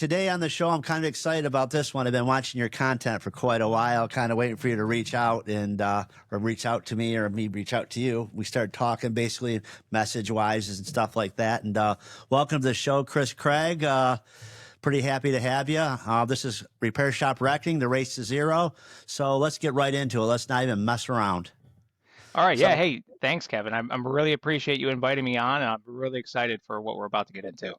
Today on the show, I'm kind of excited about this one. I've been watching your content for quite a while, kind of waiting for you to reach out and or reach out to me or me reach out to you. We started talking basically message wise and stuff like that. And welcome to the show, Chris Craig. Pretty happy to have you. This is Repair Shop Wrecking, the race to zero. So let's get right into it. Let's not even mess around. All right. Yeah. So Hey, thanks, Kevin. I'm really appreciate you inviting me on, and I'm really excited for what we're about to get into.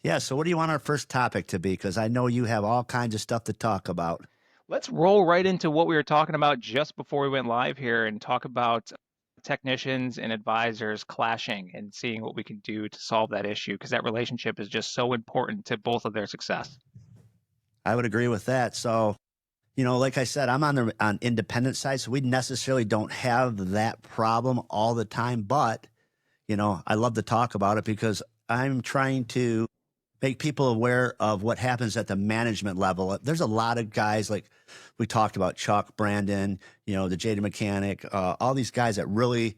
yeah, so what do you want our first topic to be? Because I know you have all kinds of stuff to talk about. Let's roll right into what we were talking about just before we went live here and talk about technicians and advisors clashing and seeing what we can do to solve that issue because that relationship is just so important to both of their success. I would agree with that. So like I said, I'm on the independent side, so we necessarily don't have that problem all the time. But I love to talk about it because I'm trying to make people aware of what happens at the management level. There's a lot of guys like we talked about, Chuck, Brandon, the Jada Mechanic, all these guys that really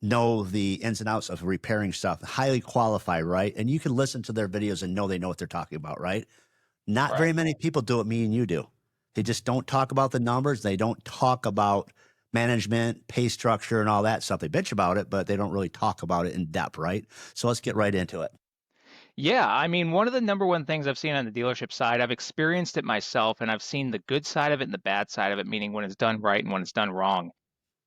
know the ins and outs of repairing stuff, highly qualified, right? And you can listen to their videos and know they know what they're talking about, right? Not Right. very many people do what me and you do. They just don't talk about the numbers. They don't talk about management, pay structure, and all that stuff. They bitch about it, but they don't really talk about it in depth, right? So let's get right into it. Yeah, I mean, one of the number one things I've seen on the dealership side, I've experienced it myself, and I've seen the good side of it and the bad side of it, meaning when it's done right and when it's done wrong.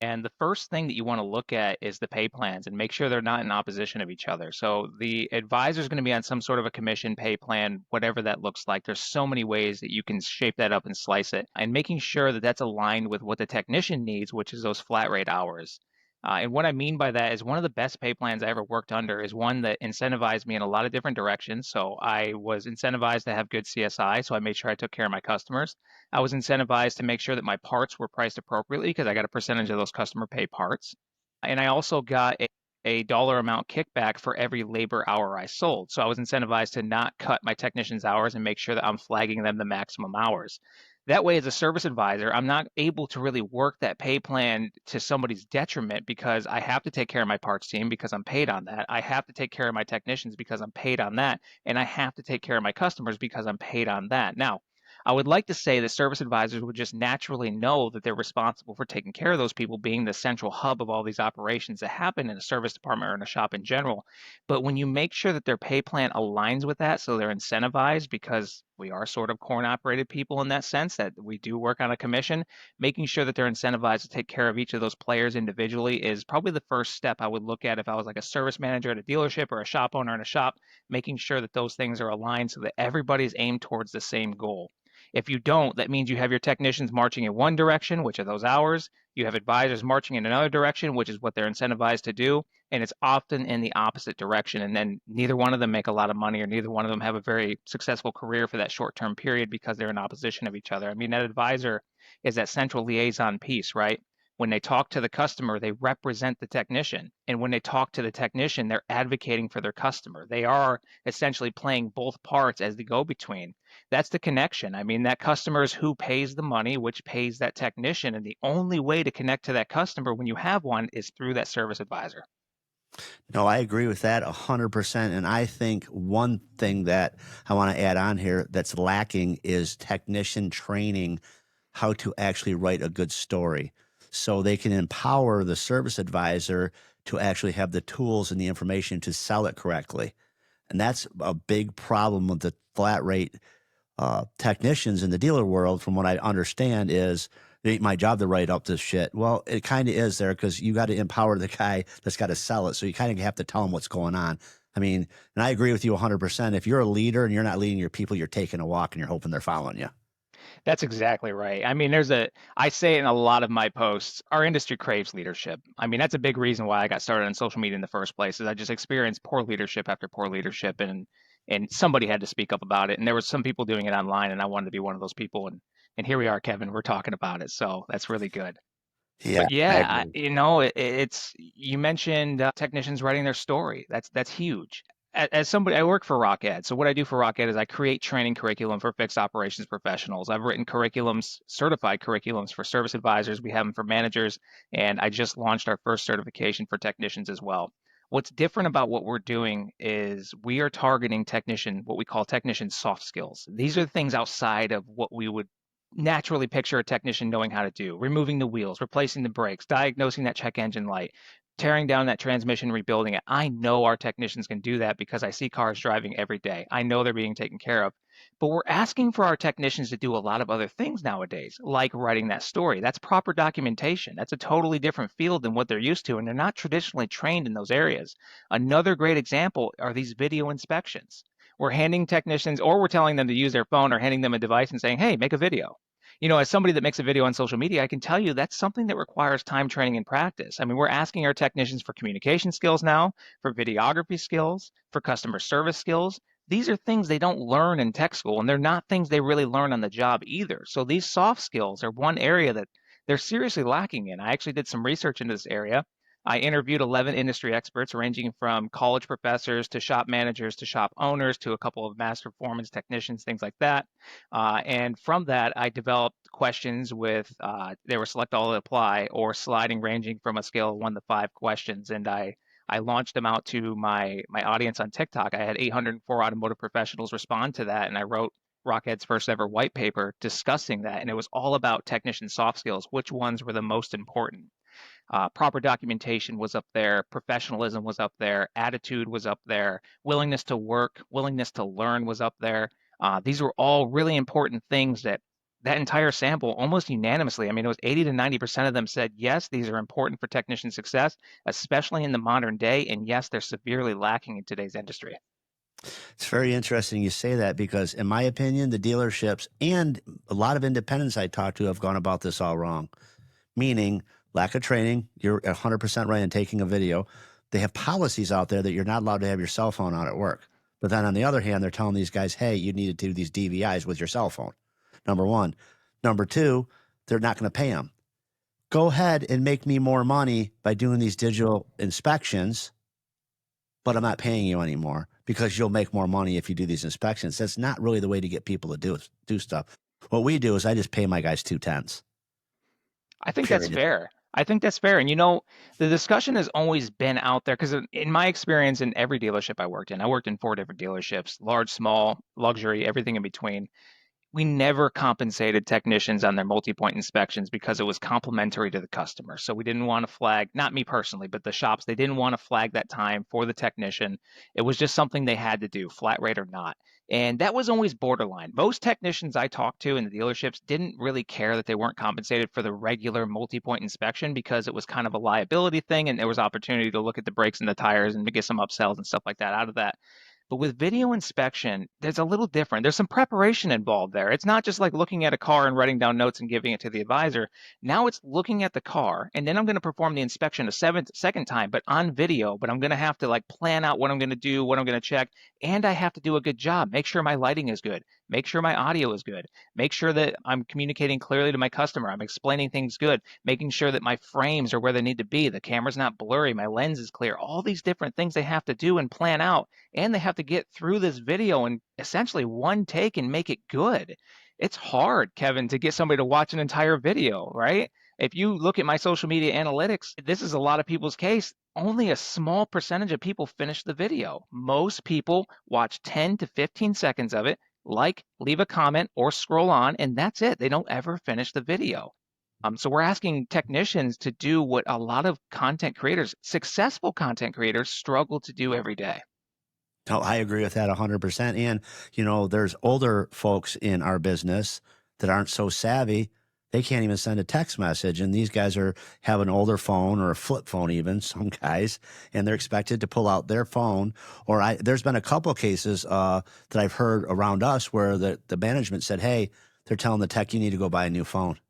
And the first thing that you want to look at is the pay plans and make sure they're not in opposition of each other. So the advisor is going to be on some sort of a commission pay plan, whatever that looks like. There's so many ways that you can shape that up and slice it, and making sure that that's aligned with what the technician needs, which is those flat rate hours. And what I mean by that is one of the best pay plans I ever worked under is one that incentivized me in a lot of different directions. So I was incentivized to have good CSI, so I made sure I took care of my customers. I was incentivized to make sure that my parts were priced appropriately because I got a percentage of those customer pay parts. And I also got a dollar amount kickback for every labor hour I sold. So I was incentivized to not cut my technicians' hours and make sure that I'm flagging them the maximum hours. That way, as a service advisor, I'm not able to really work that pay plan to somebody's detriment because I have to take care of my parts team because I'm paid on that. I have to take care of my technicians because I'm paid on that. And I have to take care of my customers because I'm paid on that. Now, I would like to say that service advisors would just naturally know that they're responsible for taking care of those people, being the central hub of all these operations that happen in a service department or in a shop in general. But when you make sure that their pay plan aligns with that, so they're incentivized because we are sort of coin operated people in that sense that we do work on a commission, making sure that they're incentivized to take care of each of those players individually is probably the first step I would look at if I was like a service manager at a dealership or a shop owner in a shop, making sure that those things are aligned so that everybody's aimed towards the same goal. If you don't, that means you have your technicians marching in one direction, which are those hours. You have advisors marching in another direction, which is what they're incentivized to do. And it's often in the opposite direction. And then neither one of them make a lot of money or neither one of them have a very successful career for that short term period because they're in opposition of each other. I mean, that advisor is that central liaison piece, right? When they talk to the customer, they represent the technician. And when they talk to the technician, they're advocating for their customer. They are essentially playing both parts as the go between. That's the connection. I mean, that customer is who pays the money, which pays that technician. And the only way to connect to that customer when you have one is through that service advisor. No, I agree with that 100%. And I think one thing that I want to add on here that's lacking is technician training how to actually write a good story so they can empower the service advisor to actually have the tools and the information to sell it correctly. And that's a big problem with the flat rate technicians in the dealer world, from what I understand, is it ain't my job to write up this shit. Well, it kind of is there because you got to empower the guy that's got to sell it. So you kind of have to tell him what's going on. I mean, and I agree with you 100%. If you're a leader and you're not leading your people, you're taking a walk and you're hoping they're following you. That's exactly right. I mean, I say it in a lot of my posts, our industry craves leadership. I mean, that's a big reason why I got started on social media in the first place, is I just experienced poor leadership after poor leadership and somebody had to speak up about it. And there was some people doing it online and I wanted to be one of those people. And here we are, Kevin, we're talking about it. So that's really good. Yeah, But I yeah, agree. it's you mentioned technicians writing their story. That's huge. As somebody, I work for Rocket. So what I do for Rocket is I create training curriculum for fixed operations professionals. I've written curriculums, certified curriculums for service advisors. We have them for managers, and I just launched our first certification for technicians as well. What's different about what we're doing is we are targeting what we call technician soft skills. These are things outside of what we would naturally picture a technician knowing how to do: removing the wheels, replacing the brakes, diagnosing that check engine light, tearing down that transmission, rebuilding it. I know our technicians can do that because I see cars driving every day. I know they're being taken care of. But we're asking for our technicians to do a lot of other things nowadays, like writing that story. That's proper documentation. That's a totally different field than what they're used to, and they're not traditionally trained in those areas. Another great example are these video inspections. We're handing technicians, or we're telling them to use their phone or handing them a device and saying, hey, make a video. As somebody that makes a video on social media, I can tell you that's something that requires time, training, and practice. I mean, we're asking our technicians for communication skills now, for videography skills, for customer service skills. These are things they don't learn in tech school, and they're not things they really learn on the job either. So these soft skills are one area that they're seriously lacking in. I actually did some research into this area. I interviewed 11 industry experts, ranging from college professors to shop managers to shop owners to a couple of master performance technicians, things like that. And from that, I developed questions with they were select all apply or sliding, ranging from a scale of 1 to 5 questions. And I launched them out to my audience on TikTok. I had 804 automotive professionals respond to that, and I wrote Rockhead's first ever white paper discussing that. And it was all about technician soft skills, which ones were the most important. Proper documentation was up there, professionalism was up there, attitude was up there, willingness to work, willingness to learn was up there. These were all really important things that entire sample almost unanimously, I mean, it was 80 to 90% of them said, yes, these are important for technician success, especially in the modern day. And yes, they're severely lacking in today's industry. It's very interesting you say that because, in my opinion, the dealerships and a lot of independents I talk to have gone about this all wrong. Meaning, lack of training. You're 100% right in taking a video. They have policies out there that you're not allowed to have your cell phone out at work. But then on the other hand, they're telling these guys, hey, you need to do these DVIs with your cell phone. Number one. Number two, they're not going to pay them. Go ahead and make me more money by doing these digital inspections, but I'm not paying you anymore because you'll make more money if you do these inspections. That's not really the way to get people to do stuff. What we do is I just pay my guys 2 tenths. I think that's Period. fair. I think that's fair. And the discussion has always been out there because in my experience in every dealership I worked in 4 different dealerships: large, small, luxury, everything in between. We never compensated technicians on their multi-point inspections because it was complimentary to the customer. So we didn't want to flag, not me personally, but the shops, they didn't want to flag that time for the technician. It was just something they had to do, flat rate or not. And that was always borderline. Most technicians I talked to in the dealerships didn't really care that they weren't compensated for the regular multi-point inspection because it was kind of a liability thing, and there was opportunity to look at the brakes and the tires and to get some upsells and stuff like that out of that. But with video inspection, there's a little different. There's some preparation involved there. It's not just like looking at a car and writing down notes and giving it to the advisor. Now it's looking at the car, and then I'm going to perform the inspection a second time, but on video. But I'm going to have to like plan out what I'm going to do, what I'm going to check, and I have to do a good job. Make sure my lighting is good. Make sure my audio is good. Make sure that I'm communicating clearly to my customer. I'm explaining things good. Making sure that my frames are where they need to be. The camera's not blurry. My lens is clear. All these different things they have to do and plan out, and they have to get through this video in essentially one take and make it good. It's hard, Kevin, to get somebody to watch an entire video, right? If you look at my social media analytics, this is a lot of people's case. Only a small percentage of people finish the video. Most people watch 10 to 15 seconds of it, like, leave a comment, or scroll on, and that's it. They don't ever finish the video. So we're asking technicians to do what a lot of content creators, successful content creators, struggle to do every day. No, I agree with that 100%. And, there's older folks in our business that aren't so savvy. They can't even send a text message. And these guys have an older phone or a flip phone, even some guys, and they're expected to pull out their phone. Or there's been a couple of cases that I've heard around us where the management said, hey, they're telling the tech, you need to go buy a new phone.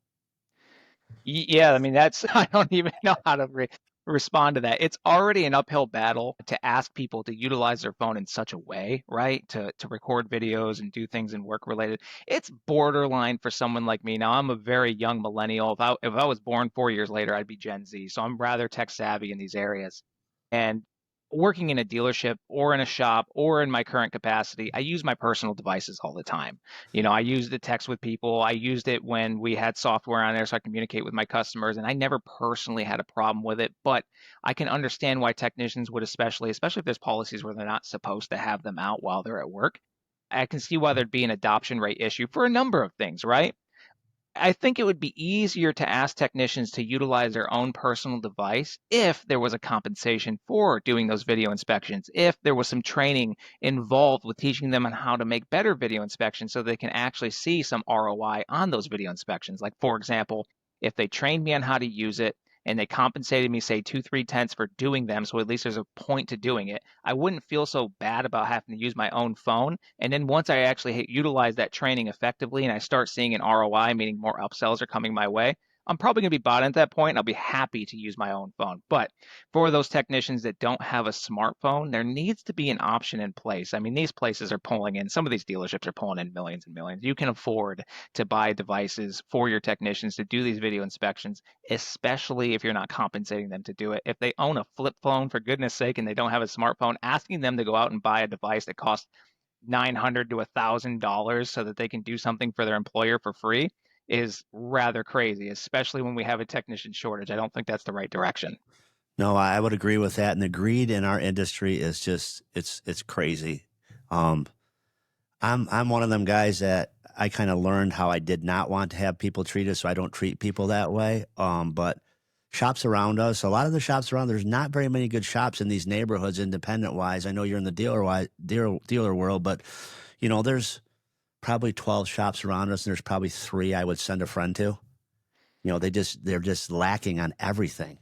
Yeah, I mean, that's, I don't even know how to respond to that. It's already an uphill battle to ask people to utilize their phone in such a way, right? To record videos and do things and work related. It's borderline for someone like me. Now, I'm a very young millennial. If I was born 4 years later, I'd be Gen Z. So I'm rather tech savvy in these areas. And working in a dealership or in a shop or in my current capacity, I use my personal devices all the time. I use the text with people. I used it when we had software on there so I communicate with my customers, and I never personally had a problem with it. But I can understand why technicians would, especially if there's policies where they're not supposed to have them out while they're at work. I can see why there'd be an adoption rate issue for a number of things, right? I think it would be easier to ask technicians to utilize their own personal device if there was a compensation for doing those video inspections, if there was some training involved with teaching them on how to make better video inspections so they can actually see some ROI on those video inspections. Like, for example, if they trained me on how to use it and they compensated me, say, two, three tenths for doing them, so at least there's a point to doing it, I wouldn't feel so bad about having to use my own phone. And then once I actually utilize that training effectively and I start seeing an ROI, meaning more upsells are coming my way, I'm probably going to be bought in at that point and I'll be happy to use my own phone. But for those technicians that don't have a smartphone, there needs to be an option in place. I mean, these places are pulling in, some of these dealerships are pulling in millions and millions. You can afford to buy devices for your technicians to do these video inspections, especially if you're not compensating them to do it. If they own a flip phone, for goodness sake, and they don't have a smartphone, asking them to go out and buy a device that costs $900 to $1,000 so that they can do something for their employer for free is rather crazy, especially when we have a technician shortage. I don't think that's the right direction. No, I would agree with that. And the greed in our industry is just it's crazy. Um, I'm one of them guys that I kind of learned how I did not want to have people treat us, so I don't treat people that way. But shops around us, a lot of the shops around, there's not very many good shops in these neighborhoods, independent wise. I know you're in the dealer world, but there's probably 12 shops around us, and there's probably three I would send a friend to. They're just lacking on everything.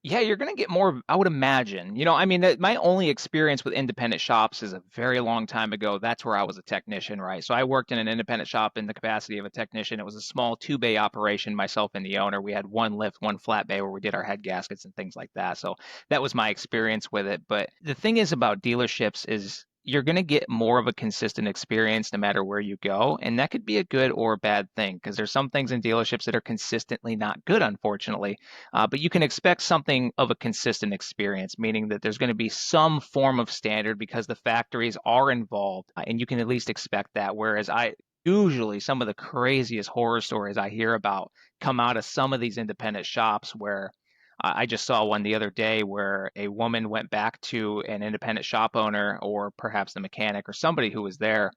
Yeah, you're going to get more, I would imagine. I mean, my only experience with independent shops is a very long time ago. That's where I was a technician, right? So I worked in an independent shop in the capacity of a technician. It was a small two-bay operation, myself and the owner. We had one lift, one flat bay where we did our head gaskets and things like that. So that was my experience with it. But the thing is about dealerships is you're going to get more of a consistent experience no matter where you go. And that could be a good or a bad thing because there's some things in dealerships that are consistently not good, unfortunately. But you can expect something of a consistent experience, meaning that there's going to be some form of standard because the factories are involved, and you can at least expect that. Whereas usually some of the craziest horror stories I hear about come out of some of these independent shops where I just saw one the other day where a woman went back to an independent shop owner or perhaps the mechanic or somebody who was there,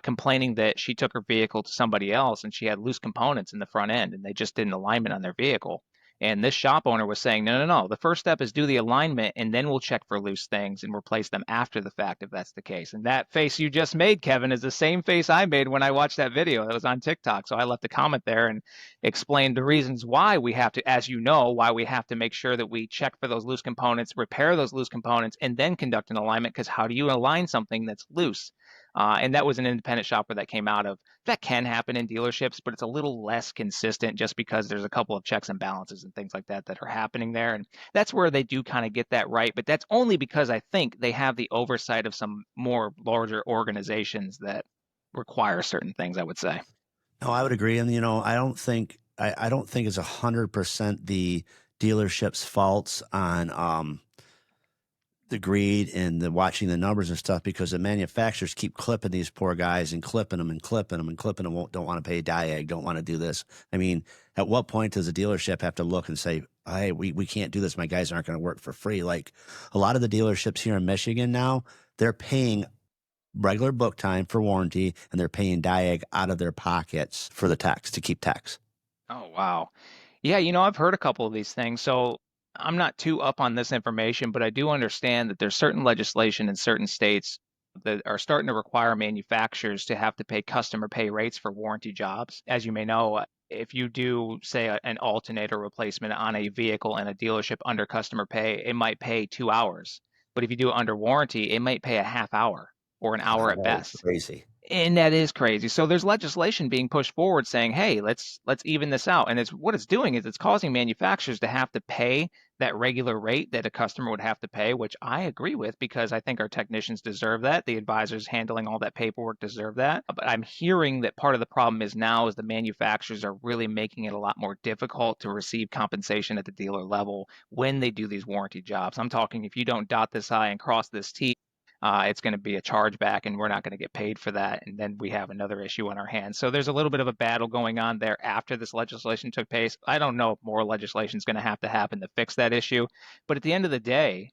complaining that she took her vehicle to somebody else and she had loose components in the front end and they just did an alignment on their vehicle. And this shop owner was saying, no, no, no. The first step is do the alignment, and then we'll check for loose things and replace them after the fact if that's the case. And that face you just made, Kevin, is the same face I made when I watched that video that was on TikTok. So I left a comment there and explained the reasons why we have to, as you know, why we have to make sure that we check for those loose components, repair those loose components, and then conduct an alignment. Because how do you align something that's loose? And that was an independent shop where that came out of. That can happen in dealerships, but it's a little less consistent just because there's a couple of checks and balances and things like that that are happening there. And that's where they do kind of get that right. But that's only because I think they have the oversight of some more larger organizations that require certain things, I would say. No, I would agree. And I don't think it's 100% the dealership's faults on the greed and the watching the numbers and stuff because the manufacturers keep clipping these poor guys and clipping them and clipping them and clipping them. Don't want to pay diag, don't want to do this. I mean, at what point does a dealership have to look and say, hey, we can't do this. My guys aren't going to work for free. Like a lot of the dealerships here in Michigan now, they're paying regular book time for warranty and they're paying diag out of their pockets for the techs to keep techs. Oh, wow. Yeah, I've heard a couple of these things. So I'm not too up on this information, but I do understand that there's certain legislation in certain states that are starting to require manufacturers to have to pay customer pay rates for warranty jobs. As you may know, if you do, say, an alternator replacement on a vehicle in a dealership under customer pay, it might pay 2 hours. But if you do it under warranty, it might pay a half hour or an hour at That is best. crazy. And that is crazy. So there's legislation being pushed forward saying, "Hey, let's even this out." And it's what it's doing is it's causing manufacturers to have to pay that regular rate that a customer would have to pay, which I agree with because I think our technicians deserve that. The advisors handling all that paperwork deserve that. But I'm hearing that part of the problem is now is the manufacturers are really making it a lot more difficult to receive compensation at the dealer level when they do these warranty jobs. I'm talking if you don't dot this I and cross this T, it's going to be a chargeback and we're not going to get paid for that. And then we have another issue on our hands. So there's a little bit of a battle going on there after this legislation took place. I don't know if more legislation is going to happen to fix that issue. But at the end of the day,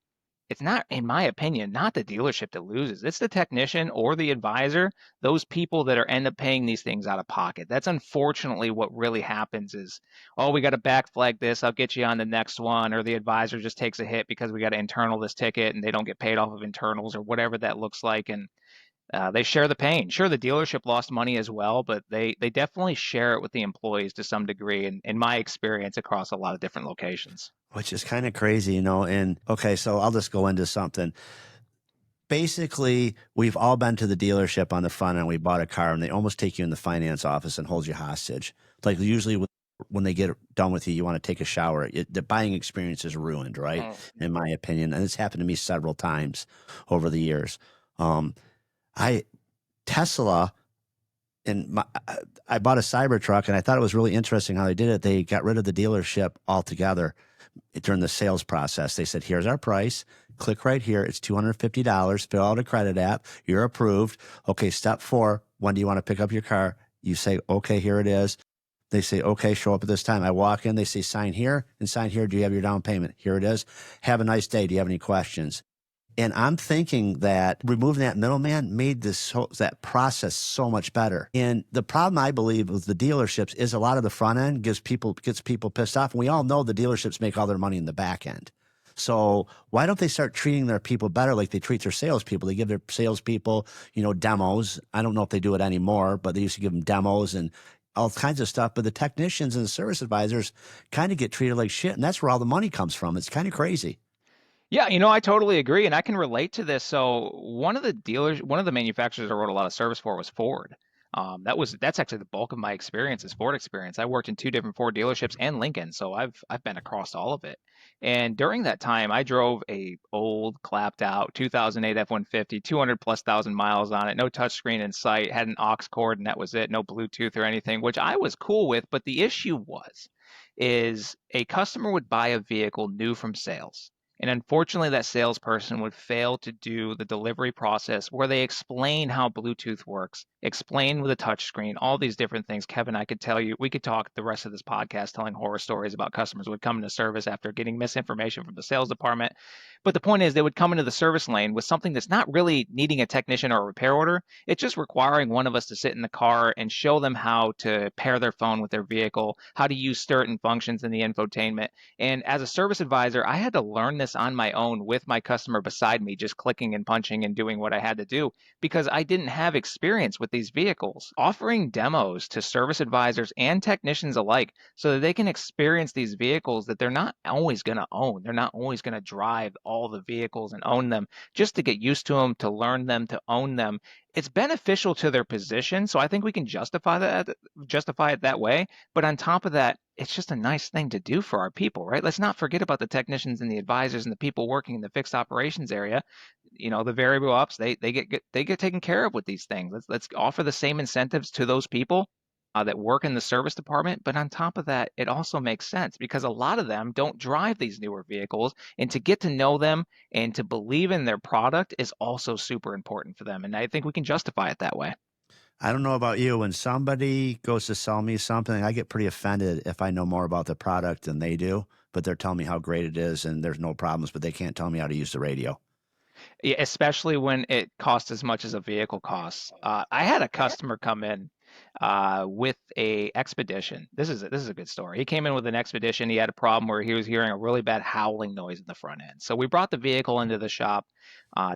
it's not, in my opinion, not the dealership that loses. It's the technician or the advisor, those people that are end up paying these things out of pocket. That's unfortunately what really happens is, oh, we got to back flag this. I'll get you on the next one. Or the advisor just takes a hit because we got to internal this ticket and they don't get paid off of internals or whatever that looks like. And they share the pain. Sure, the dealership lost money as well, but they definitely share it with the employees to some degree. And in my experience, across a lot of different locations. Which is kind of crazy, you know. And okay, so I'll just go into something. Basically, we've all been to the dealership on the front end. We bought a car, and they almost take you in the finance office and hold you hostage. Like usually, when they get done with you, you want to take a shower. The buying experience is ruined, right? Oh, In my opinion, and it's happened to me several times over the years. Um, I Tesla and I bought a Cybertruck, and I thought it was really interesting how they did it. They got rid of the dealership altogether during the sales process. They said, "Here's our price. Click right here. It's $250. Fill out a credit app. You're approved. Okay, step 4. When do you want to pick up your car?" You say, "Okay, here it is." They say, "Okay, show up at this time." I walk in. They say, "Sign here and sign here. Do you have your down payment?" Here it is. "Have a nice day. Do you have any questions?" And I'm thinking that removing that middleman made that process so much better. And the problem I believe with the dealerships is a lot of the front end gets people pissed off. And we all know the dealerships make all their money in the back end. So why don't they start treating their people better like they treat their salespeople? They give their salespeople, demos. I don't know if they do it anymore, but they used to give them demos and all kinds of stuff. But the technicians and the service advisors kind of get treated like shit. And that's where all the money comes from. It's kind of crazy. yeah, I totally agree, and I can relate to this. So one of the manufacturers I wrote a lot of service for was Ford. That's actually the bulk of my experience is Ford experience. I worked in two different Ford dealerships and Lincoln, so I've been across all of it. And during that time, I drove a old, clapped out 2008 F-150, 200 plus thousand miles on it, no touchscreen in sight, had an aux cord, and that was it, no Bluetooth or anything, which I was cool with. But the issue is a customer would buy a vehicle new from sales. And unfortunately, that salesperson would fail to do the delivery process where they explain how Bluetooth works, explain with a touchscreen, all these different things. Kevin, I could tell you, we could talk the rest of this podcast telling horror stories about customers who would come into service after getting misinformation from the sales department. But the point is, they would come into the service lane with something that's not really needing a technician or a repair order. It's just requiring one of us to sit in the car and show them how to pair their phone with their vehicle, how to use certain functions in the infotainment. And as a service advisor, I had to learn this on my own with my customer beside me, just clicking and punching and doing what I had to do because I didn't have experience with these vehicles. Offering demos to service advisors and technicians alike so that they can experience these vehicles that they're not always going to own. They're not always going to drive all the vehicles and own them just to get used to them, to learn them, to own them. It's beneficial to their position. So I think we can justify it that way. But on top of that, it's just a nice thing to do for our people, right? Let's not forget about the technicians and the advisors and the people working in the fixed operations area. The variable ops, they get taken care of with these things. Let's offer the same incentives to those people that work in the service department. But on top of that, it also makes sense because a lot of them don't drive these newer vehicles, and to get to know them and to believe in their product is also super important for them. And I think we can justify it that way. I don't know about you. When somebody goes to sell me something, I get pretty offended if I know more about the product than they do, but they're telling me how great it is and there's no problems, but they can't tell me how to use the radio. Yeah, especially when it costs as much as a vehicle costs. I had a customer come in with a expedition. This is a good story. He came in with an expedition. He had a problem where he was hearing a really bad howling noise in the front end. So we brought the vehicle into the shop.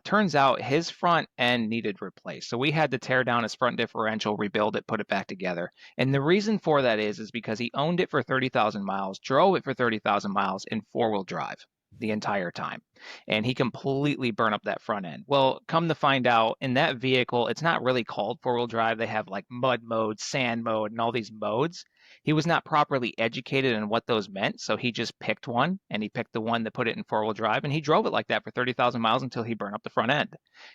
Turns out his front end needed replaced. So we had to tear down his front differential, rebuild it, put it back together. And the reason for that is because he owned it for 30,000 miles, drove it for 30,000 miles in four-wheel drive. the entire time. And he completely burned up that front end. Well, come to find out, in that vehicle, it's not really called four-wheel drive. They have like mud mode, sand mode, and all these modes. He was not properly educated in what those meant, so he just picked one, and he picked the one that put it in four-wheel drive, and he drove it like that for 30,000 miles until he burned up the front end.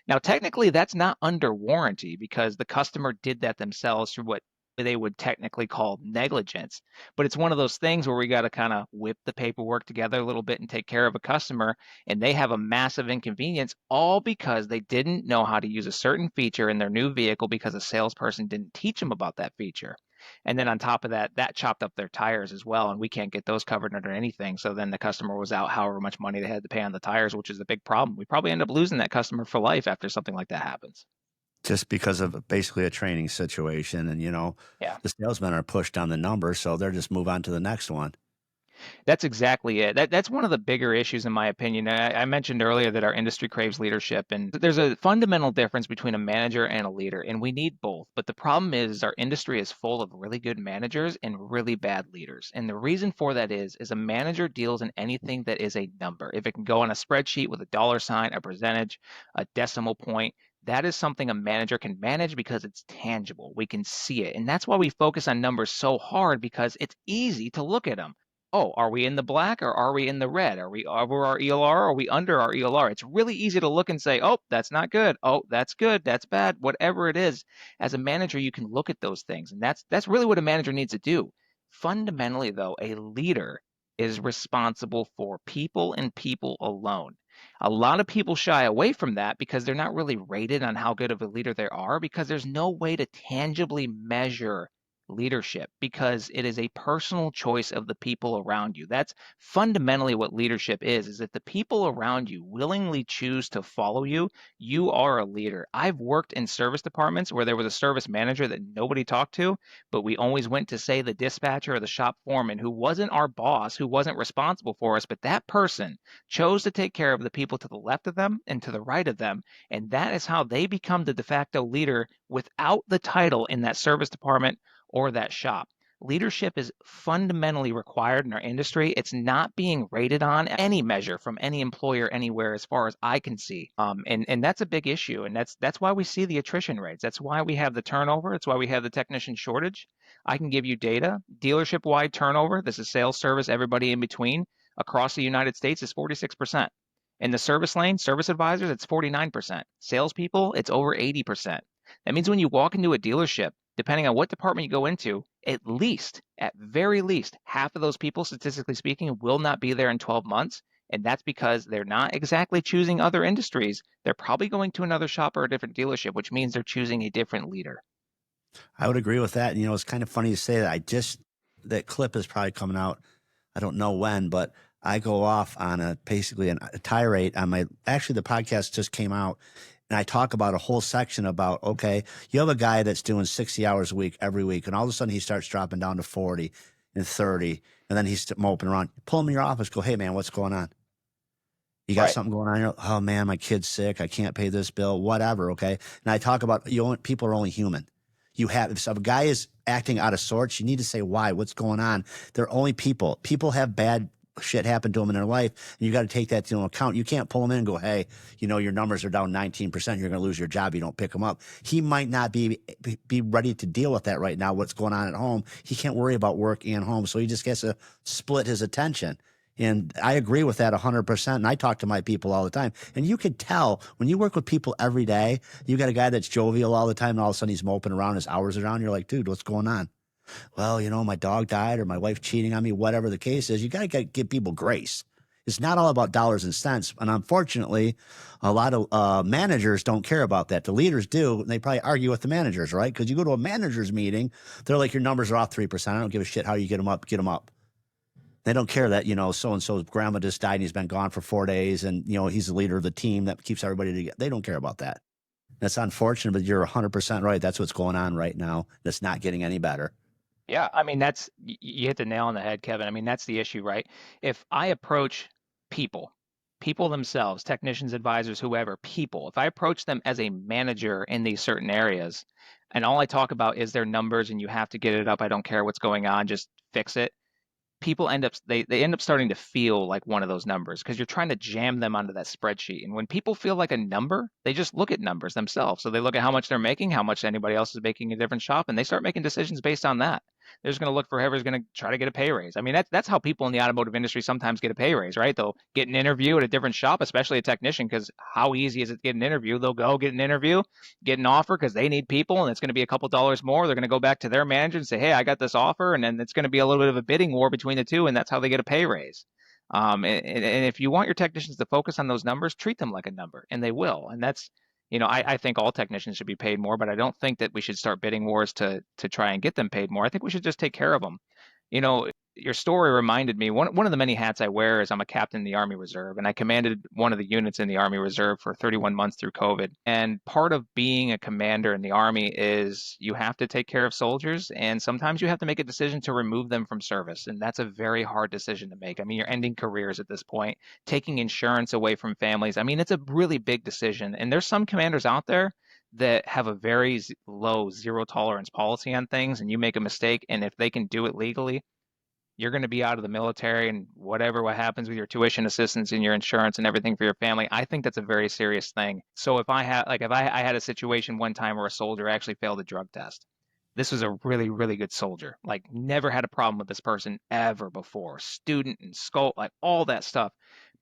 Now, technically, that's not under warranty because the customer did that themselves through what they would technically call negligence. But it's one of those things where we got to kind of whip the paperwork together a little bit and take care of a customer, and they have a massive inconvenience all because they didn't know how to use a certain feature in their new vehicle because a salesperson didn't teach them about that feature. And then on top of that, that chopped up their tires as well, and we can't get those covered under anything. So then the customer was out however much money they had to pay on the tires, which is a big problem. We probably end up losing that customer for life after something like that happens. Just because of basically a training situation. And, Yeah. the salesmen are pushed on the number, so they're just move on to the next one. That's exactly it. That's one of the bigger issues, in my opinion. I mentioned earlier that our industry craves leadership, and there's a fundamental difference between a manager and a leader, and we need both. But the problem is our industry is full of really good managers and really bad leaders. And the reason for that is a manager deals in anything that is a number. If it can go on a spreadsheet with a dollar sign, a percentage, a decimal point, that is something a manager can manage because it's tangible. We can see it. And that's why we focus on numbers so hard because it's easy to look at them. Oh, are we in the black or are we in the red? Are we over our ELR or are we under our ELR? It's really easy to look and say, oh, that's not good. Oh, that's good. That's bad. Whatever it is, as a manager, you can look at those things. And that's really what a manager needs to do. Fundamentally, though, a leader is responsible for people and people alone. A lot of people shy away from that because they're not really rated on how good of a leader they are because there's no way to tangibly measure leadership because it is a personal choice of the people around you. That's fundamentally what leadership is if the people around you willingly choose to follow you, you are a leader. I've worked in service departments where there was a service manager that nobody talked to, but we always went to say the dispatcher or the shop foreman who wasn't our boss, who wasn't responsible for us, but that person chose to take care of the people to the left of them and to the right of them, and that is how they become the de facto leader without the title in that service department or that shop. Leadership is fundamentally required in our industry. It's not being rated on any measure from any employer anywhere, as far as I can see. And that's a big issue, and that's why we see the attrition rates. That's why we have the turnover. It's why we have the technician shortage. I can give you data. Dealership-wide turnover. This is sales, service, everybody in between across the United States is 46%. In the service lane, service advisors, it's 49%. Salespeople, it's over 80%. That means when you walk into a dealership, depending on what department you go into, at least, at very least, half of those people, statistically speaking, will not be there in 12 months. And that's because they're not exactly choosing other industries. They're probably going to another shop or a different dealership, which means they're choosing a different leader. I would agree with that. And, it's kind of funny to say that. That clip is probably coming out. I don't know when, but I go off on basically a tirade on actually the podcast just came out and I talk about a whole section about, okay, you have a guy that's doing 60 hours a week every week. And all of a sudden he starts dropping down to 40 and 30. And then he's moping around. Pull him in your office, go, hey man, what's going on? You got Right. something going on? Oh man, my kid's sick. I can't pay this bill, whatever. Okay. And I talk about, people are only human. If a guy is acting out of sorts, you need to say why, what's going on. They're only people. People have bad shit happen to them in their life, and you got to take that into account. You can't pull them in and go, hey, your numbers are down 19%. You're going to lose your job. You don't pick them up. He might not be ready to deal with that right now. What's going on at home? He can't worry about work and home, so he just gets to split his attention. And I agree with that 100%. And I talk to my people all the time. And you could tell when you work with people every day, you got a guy that's jovial all the time, and all of a sudden he's moping around, his hours are down. You're like, dude, what's going on? Well, my dog died or my wife cheating on me, whatever the case is. You got to give people grace. It's not all about dollars and cents. And unfortunately, a lot of managers don't care about that. The leaders do. And they probably argue with the managers, right? Because you go to a manager's meeting, they're like, your numbers are off 3%. I don't give a shit how you get them up, get them up. They don't care that, so-and-so's grandma just died and he's been gone for 4 days and, he's the leader of the team that keeps everybody together. They don't care about that. That's unfortunate, but you're 100% right. That's what's going on right now. That's not getting any better. Yeah, I mean you hit the nail on the head, Kevin. I mean that's the issue, right? If I approach people, people themselves, technicians, advisors, whoever, people, if I approach them as a manager in these certain areas, and all I talk about is their numbers and you have to get it up, I don't care what's going on, just fix it. people they end up starting to feel like one of those numbers because you're trying to jam them onto that spreadsheet. And when people feel like a number, they just look at numbers themselves. So they look at how much they're making, how much anybody else is making in a different shop, and they start making decisions based on that. They're just going to look for whoever's going to try to get a pay raise. I mean, that's how people in the automotive industry sometimes get a pay raise, right? They'll get an interview at a different shop, especially a technician, because how easy is it to get an interview? They'll go get an interview, get an offer because they need people, and it's going to be a couple dollars more. They're going to go back to their manager and say, "Hey, I got this offer," and then it's going to be a little bit of a bidding war between the two, and that's how they get a pay raise. And if you want your technicians to focus on those numbers, treat them like a number, and they will. And that's, I think all technicians should be paid more, but I don't think that we should start bidding wars to try and get them paid more. I think we should just take care of them. You know, your story reminded me, one of the many hats I wear is I'm a captain in the Army Reserve, and I commanded one of the units in the Army Reserve for 31 months through COVID. And part of being a commander in the Army is you have to take care of soldiers, and sometimes you have to make a decision to remove them from service. And that's a very hard decision to make. I mean, you're ending careers at this point, taking insurance away from families. I mean, it's a really big decision. And there's some commanders out there that have a very low zero tolerance policy on things, and you make a mistake, and if they can do it legally, you're going to be out of the military, and whatever what happens with your tuition assistance and your insurance and everything for your family. I think that's a very serious thing. So if I had like if I had a situation one time where a soldier actually failed a drug test. This was a really, really good soldier. Like never had a problem with this person ever before. Student and school, like all that stuff.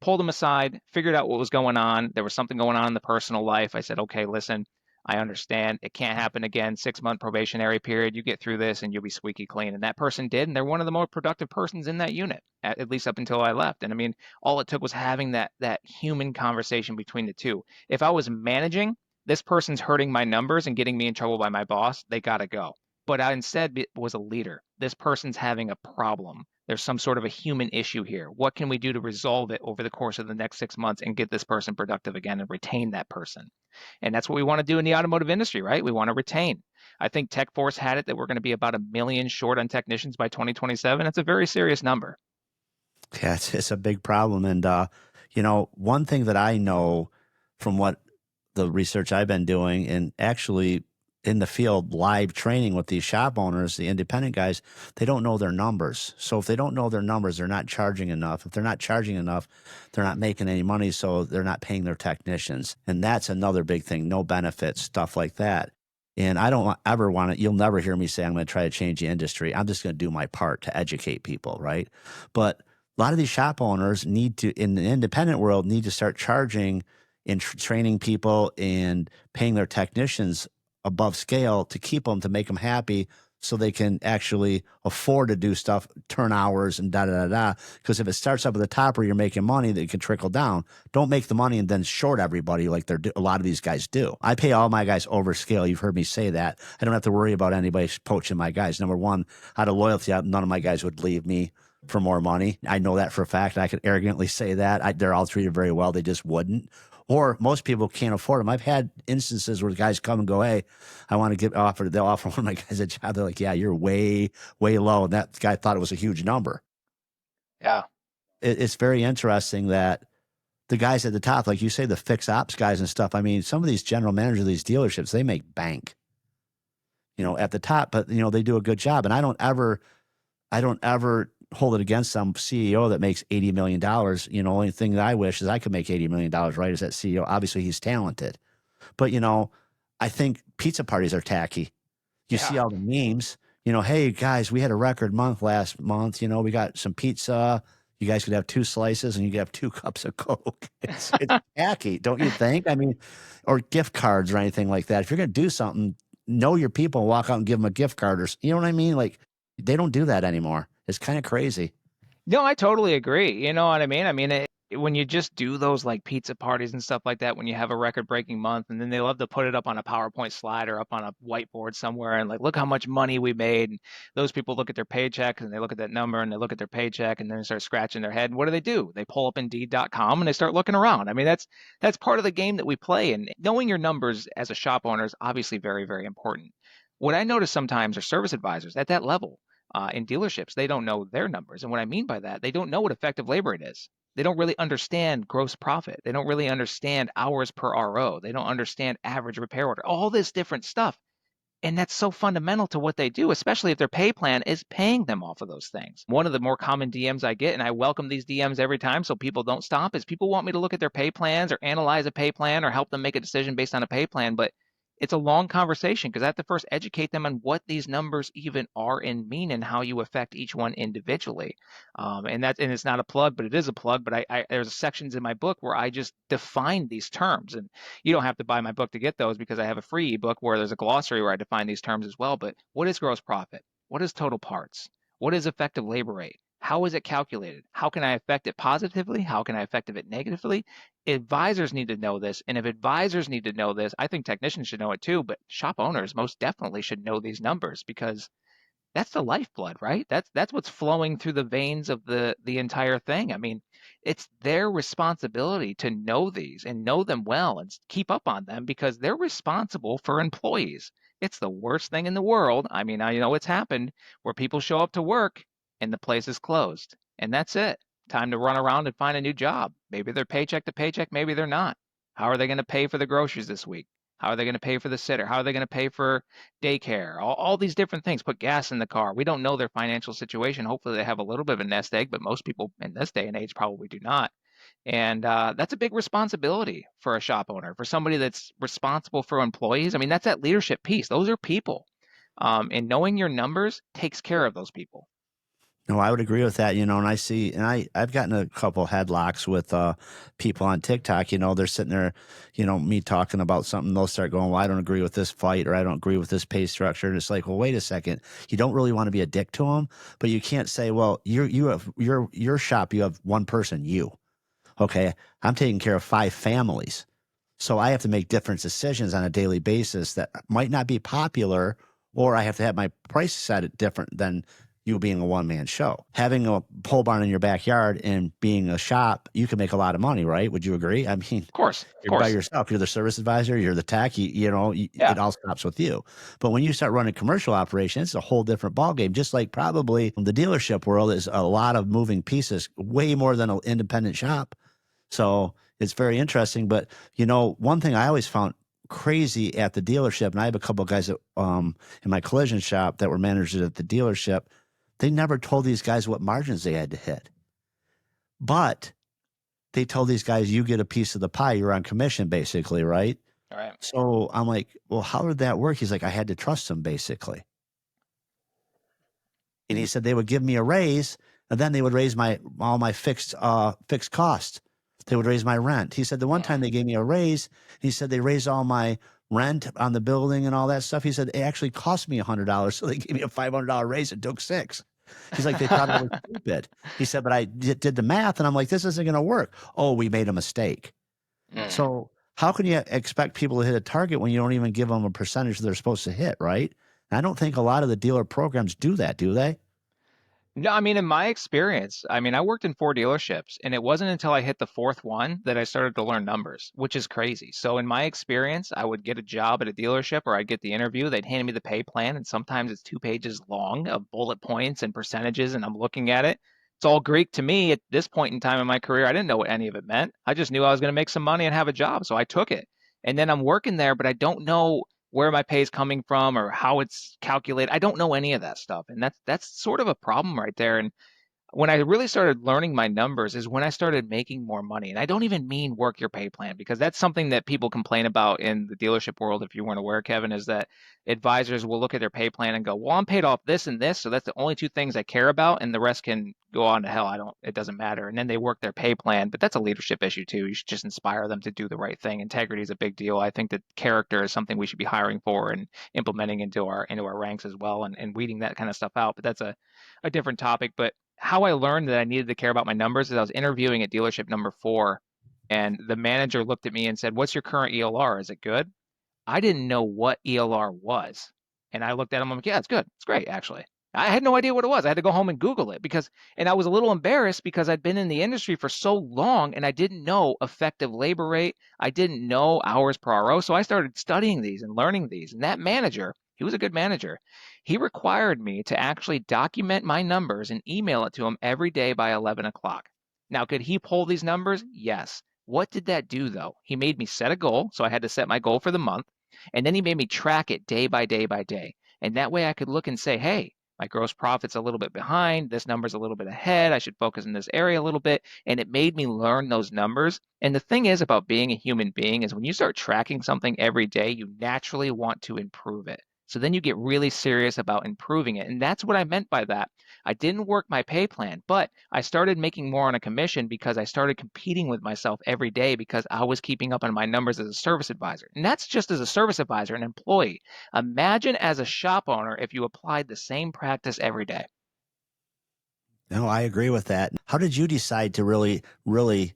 Pulled him aside, figured out what was going on. There was something going on in the personal life. I said, okay, listen, I understand. It can't happen again. 6-month probationary period. You get through this and you'll be squeaky clean. And that person did. And they're one of the more productive persons in that unit, at least up until I left. And I mean, all it took was having that human conversation between the two. If I was managing, this person's hurting my numbers and getting me in trouble by my boss, they got to go. But I instead was a leader. This person's having a problem. There's some sort of a human issue here. What can we do to resolve it over the course of the next 6 months and get this person productive again and retain that person? And that's what we want to do in the automotive industry, right? We want to retain. I think Tech Force had it that we're going to be about 1 million short on technicians by 2027. That's a very serious number. Yeah, it's a big problem. And, one thing that I know from what the research I've been doing and actually in the field live training with these shop owners, the independent guys, they don't know their numbers. So if they don't know their numbers, they're not charging enough. If they're not charging enough, they're not making any money. So they're not paying their technicians. And that's another big thing, no benefits, stuff like that. And I don't ever want to, you'll never hear me say I'm going to try to change the industry. I'm just going to do my part to educate people, right? But a lot of these shop owners need to, in the independent world, need to start charging and training people and paying their technicians above scale to keep them, to make them happy so they can actually afford to do stuff, turn hours and da. Because if it starts up at the top where you're making money, that can trickle down. Don't make the money and then short everybody like a lot of these guys do. I pay all my guys over scale. You've heard me say that. I don't have to worry about anybody poaching my guys. Number one, out of loyalty, none of my guys would leave me for more money. I know that for a fact. I could arrogantly say that. They're all treated very well. They just wouldn't. Or most people can't afford them. I've had instances where guys come and go, "Hey, I want to get offered." They'll offer one of my guys a job. They're like, "Yeah, you're way, way low." And that guy thought it was a huge number. Yeah. It's very interesting that the guys at the top, like you say, the fix ops guys and stuff. I mean, some of these general managers of these dealerships, they make bank, at the top, but they do a good job. And I don't ever hold it against some CEO that makes $80 million. Only thing that I wish is I could make $80 million, right? As that CEO. Obviously, he's talented. But, I think pizza parties are tacky. You see Yeah. all the memes, "Hey, guys, we had a record month last month. We got some pizza. You guys could have 2 slices and you could have 2 cups of Coke." It's tacky, don't you think? I mean, or gift cards or anything like that. If you're going to do something, know your people and walk out and give them a gift card or, you know what I mean? Like, they don't do that anymore. It's kind of crazy. No, I totally agree. You know what I mean? I mean, when you just do those like pizza parties and stuff like that, when you have a record-breaking month, and then they love to put it up on a PowerPoint slide or up on a whiteboard somewhere, and like, look how much money we made. And those people look at their paycheck and they look at that number and they look at their paycheck and then they start scratching their head. What do? They pull up Indeed.com and they start looking around. I mean, that's part of the game that we play, and knowing your numbers as a shop owner is obviously very, very important. What I notice sometimes are service advisors at that level in dealerships, they don't know their numbers. And what I mean by that, they don't know what effective labor it is. They don't really understand gross profit. They don't really understand hours per RO. They don't understand average repair order, all this different stuff. And that's so fundamental to what they do, especially if their pay plan is paying them off of those things. One of the more common DMs I get, and I welcome these DMs every time so people don't stop, is people want me to look at their pay plans or analyze a pay plan or help them make a decision based on a pay plan. But it's a long conversation because I have to first educate them on what these numbers even are and mean and how you affect each one individually. And it's not a plug, but it is a plug. But there's sections in my book where I just define these terms, and you don't have to buy my book to get those because I have a free ebook where there's a glossary where I define these terms as well. But what is gross profit? What is total parts? What is effective labor rate? How is it calculated? How can I affect it positively? How can I affect it negatively? Advisors need to know this. And if advisors need to know this, I think technicians should know it too. But shop owners most definitely should know these numbers because that's the lifeblood, right? That's what's flowing through the veins of the entire thing. I mean, it's their responsibility to know these and know them well and keep up on them because they're responsible for employees. It's the worst thing in the world. I mean, I know it's happened where people show up to work and the place is closed. And that's it. Time to run around and find a new job. Maybe they're paycheck to paycheck, maybe they're not. How are they going to pay for the groceries this week? How are they going to pay for the sitter? How are they going to pay for daycare, all these different things, put gas in the car. We don't know their financial situation. Hopefully, they have a little bit of a nest egg, but most people in this day and age probably do not. And that's a big responsibility for a shop owner, for somebody that's responsible for employees. I mean, that's that leadership piece. Those are people. And knowing your numbers takes care of those people. No, I would agree with that, and I see, and I've gotten a couple headlocks with people on TikTok. They're sitting there, me talking about something. They'll start going, "Well, I don't agree with this fight, or I don't agree with this pay structure." And it's like, well, wait a second. You don't really want to be a dick to them, but you can't say, "Well, you have your shop. You have one person, you." Okay, I'm taking care of 5 families. So I have to make different decisions on a daily basis that might not be popular, or I have to have my price set it different than you being a one-man show. Having a pole barn in your backyard and being a shop, you can make a lot of money, right? Would you agree? I mean, Of course, of you're by course. yourself. You're the service advisor. You're the tech. Yeah. It all stops with you. But when you start running commercial operations, it's a whole different ballgame. Just like probably the dealership world is a lot of moving pieces, way more than an independent shop. So it's very interesting. But one thing I always found crazy at the dealership, and I have a couple of guys that in my collision shop that were managers at the dealership, they never told these guys what margins they had to hit. But they told these guys, you get a piece of the pie, you're on commission, basically, right? All right. So I'm like, well, how did that work? He's like, I had to trust them, basically. And he said they would give me a raise, and then they would raise all my fixed costs. They would raise my rent. He said the one time they gave me a raise, he said they raised all my rent on the building and all that stuff. He said it actually cost me $100, so they gave me a $500 raise. It took 6. He's like, they thought I was stupid. He said, but I did the math, and I'm like, this isn't going to work. Oh, we made a mistake. Mm. So how can you expect people to hit a target when you don't even give them a percentage they're supposed to hit, right? And I don't think a lot of the dealer programs do that, do they? No, I mean, in my experience, I mean, I worked in 4 dealerships, and it wasn't until I hit the fourth one that I started to learn numbers, which is crazy. So, in my experience, I would get a job at a dealership or I'd get the interview. They'd hand me the pay plan, and sometimes it's 2 pages long of bullet points and percentages, and I'm looking at it. It's all Greek to me at this point in time in my career. I didn't know what any of it meant. I just knew I was going to make some money and have a job, so I took it. And then I'm working there, but I don't know where my pay is coming from or how it's calculated. I don't know any of that stuff. And that's sort of a problem right there. And when I really started learning my numbers is when I started making more money. And I don't even mean work your pay plan because that's something that people complain about in the dealership world, if you weren't aware, Kevin, is that advisors will look at their pay plan and go, well, I'm paid off this and this. So that's the only 2 things I care about. And the rest can go on to hell. It doesn't matter. And then they work their pay plan. But that's a leadership issue too. You should just inspire them to do the right thing. Integrity is a big deal. I think that character is something we should be hiring for and implementing into our ranks as well and weeding that kind of stuff out. But that's a different topic. But how I learned that I needed to care about my numbers is I was interviewing at dealership number 4, and the manager looked at me and said, "What's your current ELR? Is it good?" I didn't know what ELR was. And I looked at him, I'm like, yeah, it's good. It's great, actually. I had no idea what it was. I had to go home and Google it and I was a little embarrassed because I'd been in the industry for so long and I didn't know effective labor rate. I didn't know hours per RO. So I started studying these and learning these. And that manager, he was a good manager. He required me to actually document my numbers and email it to him every day by 11 o'clock. Now, could he pull these numbers? Yes. What did that do though? He made me set a goal. So I had to set my goal for the month. And then he made me track it day by day by day. And that way I could look and say, hey, my gross profit's a little bit behind. This number's a little bit ahead. I should focus in this area a little bit. And it made me learn those numbers. And the thing is about being a human being is when you start tracking something every day, you naturally want to improve it. So then you get really serious about improving it. And that's what I meant by that. I didn't work my pay plan, but I started making more on a commission because I started competing with myself every day because I was keeping up on my numbers as a service advisor. And that's just as a service advisor, an employee. Imagine as a shop owner if you applied the same practice every day. No, I agree with that. How did you decide to really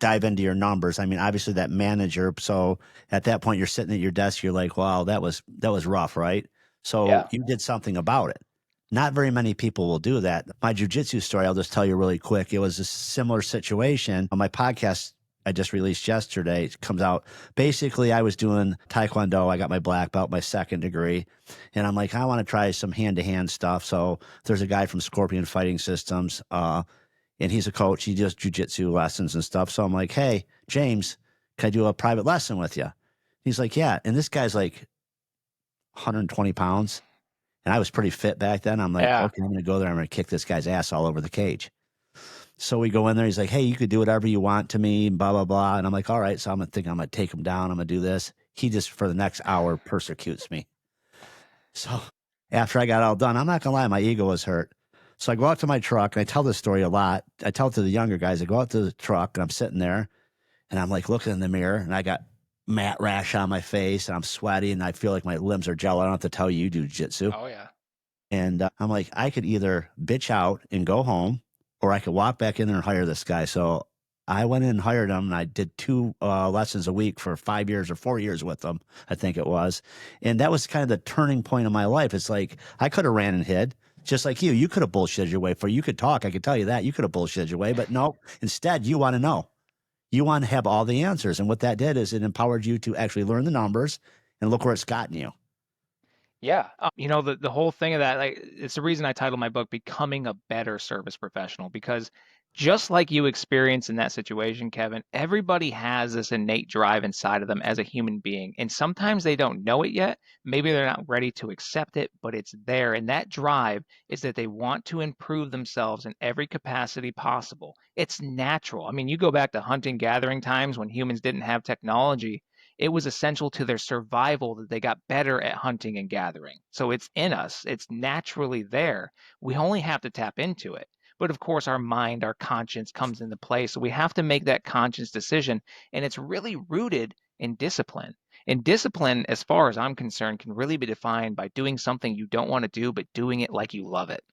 dive into your numbers? I mean, obviously that manager. So at that point, you're sitting at your desk. You're like, wow, that was rough, right? So Yeah. you did something about it. Not very many people will do that. My jujitsu story, I'll just tell you really quick. It was a similar situation. On my podcast I just released yesterday, it comes out. Basically, I was doing Taekwondo. I got my black belt, my second degree. And I'm like, I want to try some hand to hand stuff. So there's a guy from Scorpion Fighting Systems. And he's a coach. He does jujitsu lessons and stuff. So I'm like, hey, James, can I do a private lesson with you? He's like, yeah. And this guy's like 120 pounds. And I was pretty fit back then. I'm like, Yeah. okay, I'm going to go there. I'm going to kick this guy's ass all over the cage. So we go in there. He's like, hey, you could do whatever you want to me, blah, blah, blah. And I'm like, all right. So I'm going to think I'm going to take him down. I'm going to do this. He just, for the next hour, persecutes me. So after I got all done, I'm not going to lie, my ego was hurt. So I go out to my truck and I tell this story a lot. I tell it to the younger guys. I go out to the truck and I'm sitting there and I'm like looking in the mirror and I got mat rash on my face and I'm sweaty and I feel like my limbs are gel. I don't have to tell you, you do jiu-jitsu. Oh, yeah. And I'm like, I could either bitch out and go home or I could walk back in there and hire this guy. So I went in and hired him and I did two lessons a week for 5 years or 4 years with him, I think it was. And that was kind of the turning point of my life. It's like I could have ran and hid. Just like you, you could have bullshitted your way for you could talk. I could tell you that you could have bullshitted your way, but no, instead you want to know. You want to have all the answers. And what that did is it empowered you to actually learn the numbers and look where it's gotten you. Yeah. The whole thing of that, like, it's the reason I titled my book Becoming a Better Service Professional, because just like you experienced in that situation, Kevin, everybody has this innate drive inside of them as a human being. And sometimes they don't know it yet. Maybe they're not ready to accept it, but it's there. And that drive is that they want to improve themselves in every capacity possible. It's natural. I mean, you go back to hunting gathering times when humans didn't have technology. It was essential to their survival that they got better at hunting and gathering. So it's in us, it's naturally there. We only have to tap into it. But of course, our mind, our conscience comes into play. So we have to make that conscious decision. And it's really rooted in discipline. And discipline, as far as I'm concerned, can really be defined by doing something you don't want to do, but doing it like you love it.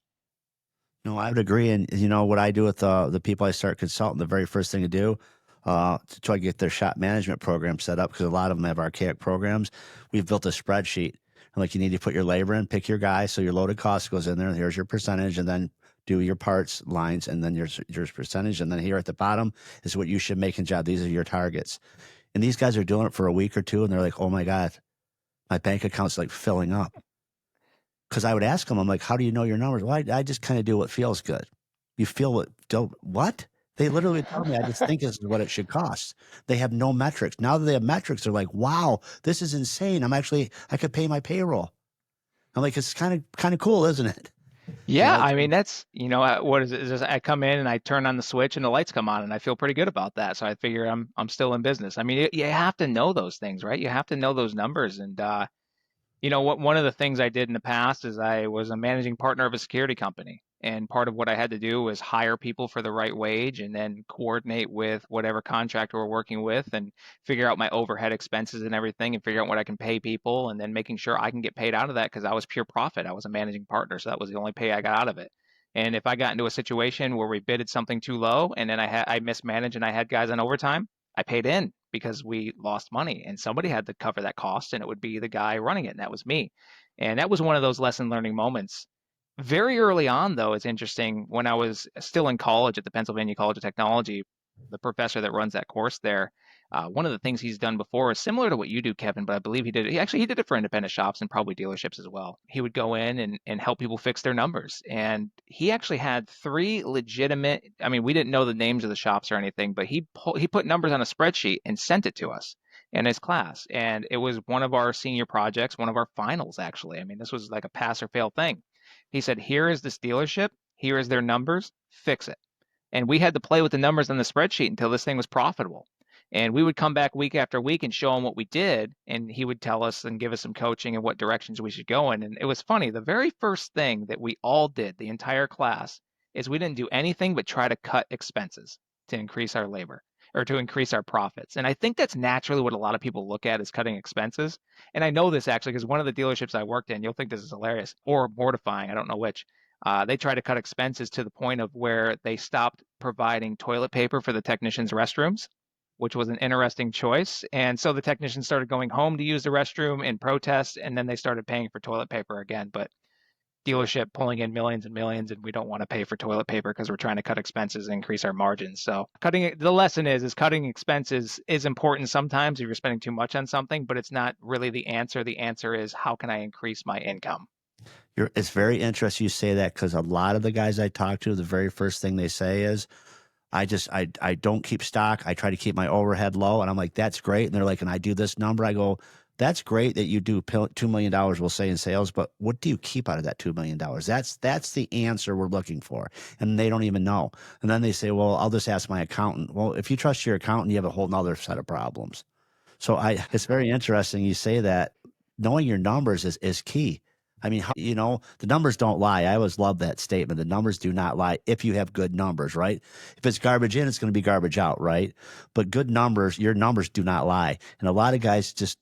No, I would agree. And you know what I do with the people I start consulting, the very first thing to do to try to get their shop management program set up, because a lot of them have archaic programs. We've built a spreadsheet. I'm like, you need to put your labor in, pick your guy. So your loaded cost goes in there. And here's your percentage, and then do your parts lines, and then your percentage. And then here at the bottom is what you should make in job. These are your targets. And these guys are doing it for a week or two, and they're like, oh my God, my bank account's like filling up. Because I would ask them, I'm like, how do you know your numbers? Well, I just kind of do what feels good. You feel what? Don't what? They literally tell me, I just think this is what it should cost. They have no metrics. Now that they have metrics, they're like, wow, this is insane. I could pay my payroll. I'm like, it's kind of cool, isn't it? You Yeah, know, I mean that's what is it? It's just I come in and I turn on the switch and the lights come on and I feel pretty good about that. So I figure I'm still in business. I mean, you have to know those things, right? You have to know those numbers. And what one of the things I did in the past is I was a managing partner of a security company. And part of what I had to do was hire people for the right wage and then coordinate with whatever contractor we're working with and figure out my overhead expenses and everything and figure out what I can pay people and then making sure I can get paid out of that because I was pure profit. I was a managing partner, so that was the only pay I got out of it. And if I got into a situation where we bidded something too low and then I mismanaged and I had guys on overtime, I paid in because we lost money and somebody had to cover that cost and it would be the guy running it and that was me. And that was one of those lesson learning moments. Very early on, though, it's interesting. When I was still in college at the Pennsylvania College of Technology, the professor that runs that course there, one of the things he's done before is similar to what you do, Kevin, but I believe he did it for independent shops and probably dealerships as well. He would go in and help people fix their numbers. And he actually had three legitimate, I mean, we didn't know the names of the shops or anything, but he put numbers on a spreadsheet and sent it to us. in his class. And it was one of our senior projects, one of our finals, actually. I mean, this was like a pass or fail thing. He said, here is this dealership, here is their numbers, fix it. And we had to play with the numbers on the spreadsheet until this thing was profitable. And we would come back week after week and show him what we did, and he would tell us and give us some coaching and what directions we should go in. And it was funny. The very first thing that we all did, the entire class, is we didn't do anything but try to cut expenses to increase our labor or to increase our profits. And I think that's naturally what a lot of people look at is cutting expenses. And I know this actually because one of the dealerships I worked in, you'll think this is hilarious or mortifying. I don't know which. They tried to cut expenses to the point of where they stopped providing toilet paper for the technicians' restrooms, which was an interesting choice. And so the technicians started going home to use the restroom in protest, and then they started paying for toilet paper again. But dealership pulling in millions and millions, and we don't want to pay for toilet paper because we're trying to cut expenses and increase our margins. So the lesson is cutting expenses is important sometimes if you're spending too much on something, but it's not really the answer. The answer is how can I increase my income? It's very interesting you say that because a lot of the guys I talk to, the very first thing they say is, I don't keep stock. I try to keep my overhead low. And I'm like, that's great. And they're like, and I do this number. I go, that's great that you do $2 million, we'll say in sales, but what do you keep out of that $2 million? That's the answer we're looking for. And they don't even know. And then they say, well, I'll just ask my accountant. Well, if you trust your accountant, you have a whole nother set of problems. So it's very interesting you say that knowing your numbers is key. I mean, the numbers don't lie. I always love that statement. The numbers do not lie if you have good numbers, right? If it's garbage in, it's going to be garbage out, right? But good numbers, your numbers do not lie. And a lot of guys just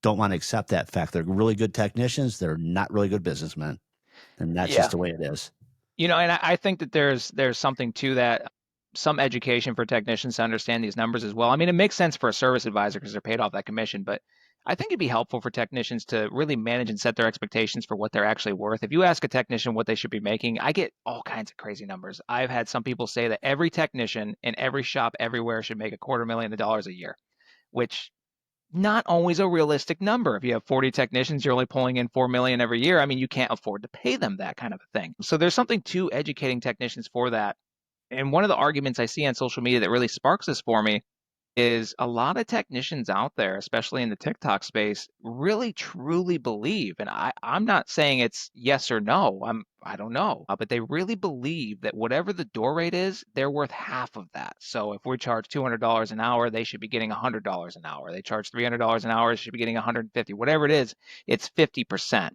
don't want to accept that fact. They're really good technicians. They're not really good businessmen. And that's just Yeah. the way it is. And I think that there's something to that, some education for technicians to understand these numbers as well. I mean, it makes sense for a service advisor because they're paid off that commission, but I think it'd be helpful for technicians to really manage and set their expectations for what they're actually worth. If you ask a technician what they should be making, I get all kinds of crazy numbers. I've had some people say that every technician in every shop everywhere should make $250,000 a year, which not always a realistic number. If you have 40 technicians, you're only pulling in 4 million every year. I mean, you can't afford to pay them that kind of a thing. So there's something to educating technicians for that. And one of the arguments I see on social media that really sparks this for me is a lot of technicians out there, especially in the TikTok space, really truly believe, and I'm not saying it's yes or no, I don't know, but they really believe that whatever the door rate is, they're worth half of that. So if we charge $200 an hour, they should be getting $100 an hour. They charge $300 an hour, they should be getting 150. Whatever it is, it's 50%.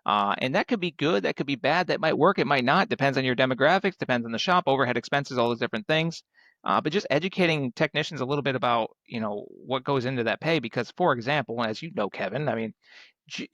And that could be good, that could be bad, that might work, it might not. Depends on your demographics, depends on the shop, overhead expenses, all those different things. But just educating technicians a little bit about, what goes into that pay. Because, for example, as you know, Kevin, I mean,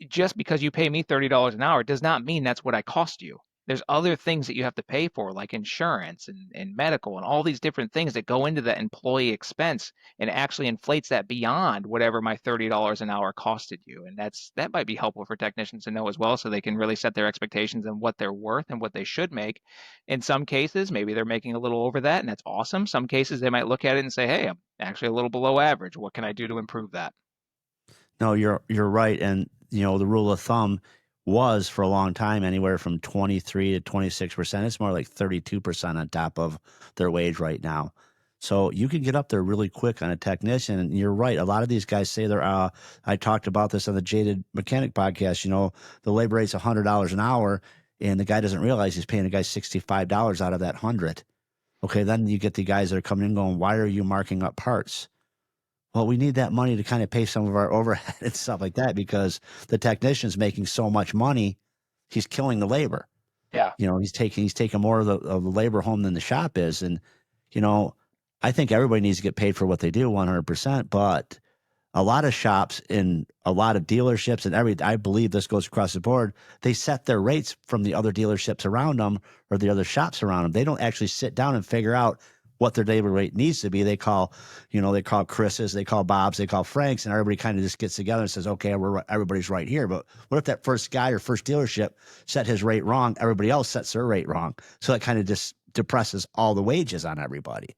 just because you pay me $30 an hour does not mean that's what I cost you. There's other things that you have to pay for, like insurance and medical and all these different things that go into that employee expense and actually inflates that beyond whatever my $30 an hour costed you. And that might be helpful for technicians to know as well, so they can really set their expectations and what they're worth and what they should make. In some cases, maybe they're making a little over that, and that's awesome. Some cases they might look at it and say, hey, I'm actually a little below average. What can I do to improve that? No, you're right. And the rule of thumb was for a long time anywhere from 23 to 26%. It's more like 32% on top of their wage right now. So you can get up there really quick on a technician. And you're right. A lot of these guys say they're I talked about this on the Jaded Mechanic podcast, the labor rate's $100 an hour and the guy doesn't realize he's paying the guy $65 out of that 100. Okay, then you get the guys that are coming in going, why are you marking up parts? Well, we need that money to kind of pay some of our overhead and stuff like that because the technician's making so much money, he's killing the labor. Yeah. He's taking more of the labor home than the shop is. And, you know, I think everybody needs to get paid for what they do 100%, but a lot of shops in a lot of dealerships and I believe this goes across the board, they set their rates from the other dealerships around them or the other shops around them. They don't actually sit down and figure out what their labor rate needs to be. They call Chris's, they call Bob's, they call Frank's, and everybody kind of just gets together and says, okay, everybody's right here. But what if that first guy or first dealership set his rate wrong? Everybody else sets their rate wrong. So that kind of just depresses all the wages on everybody.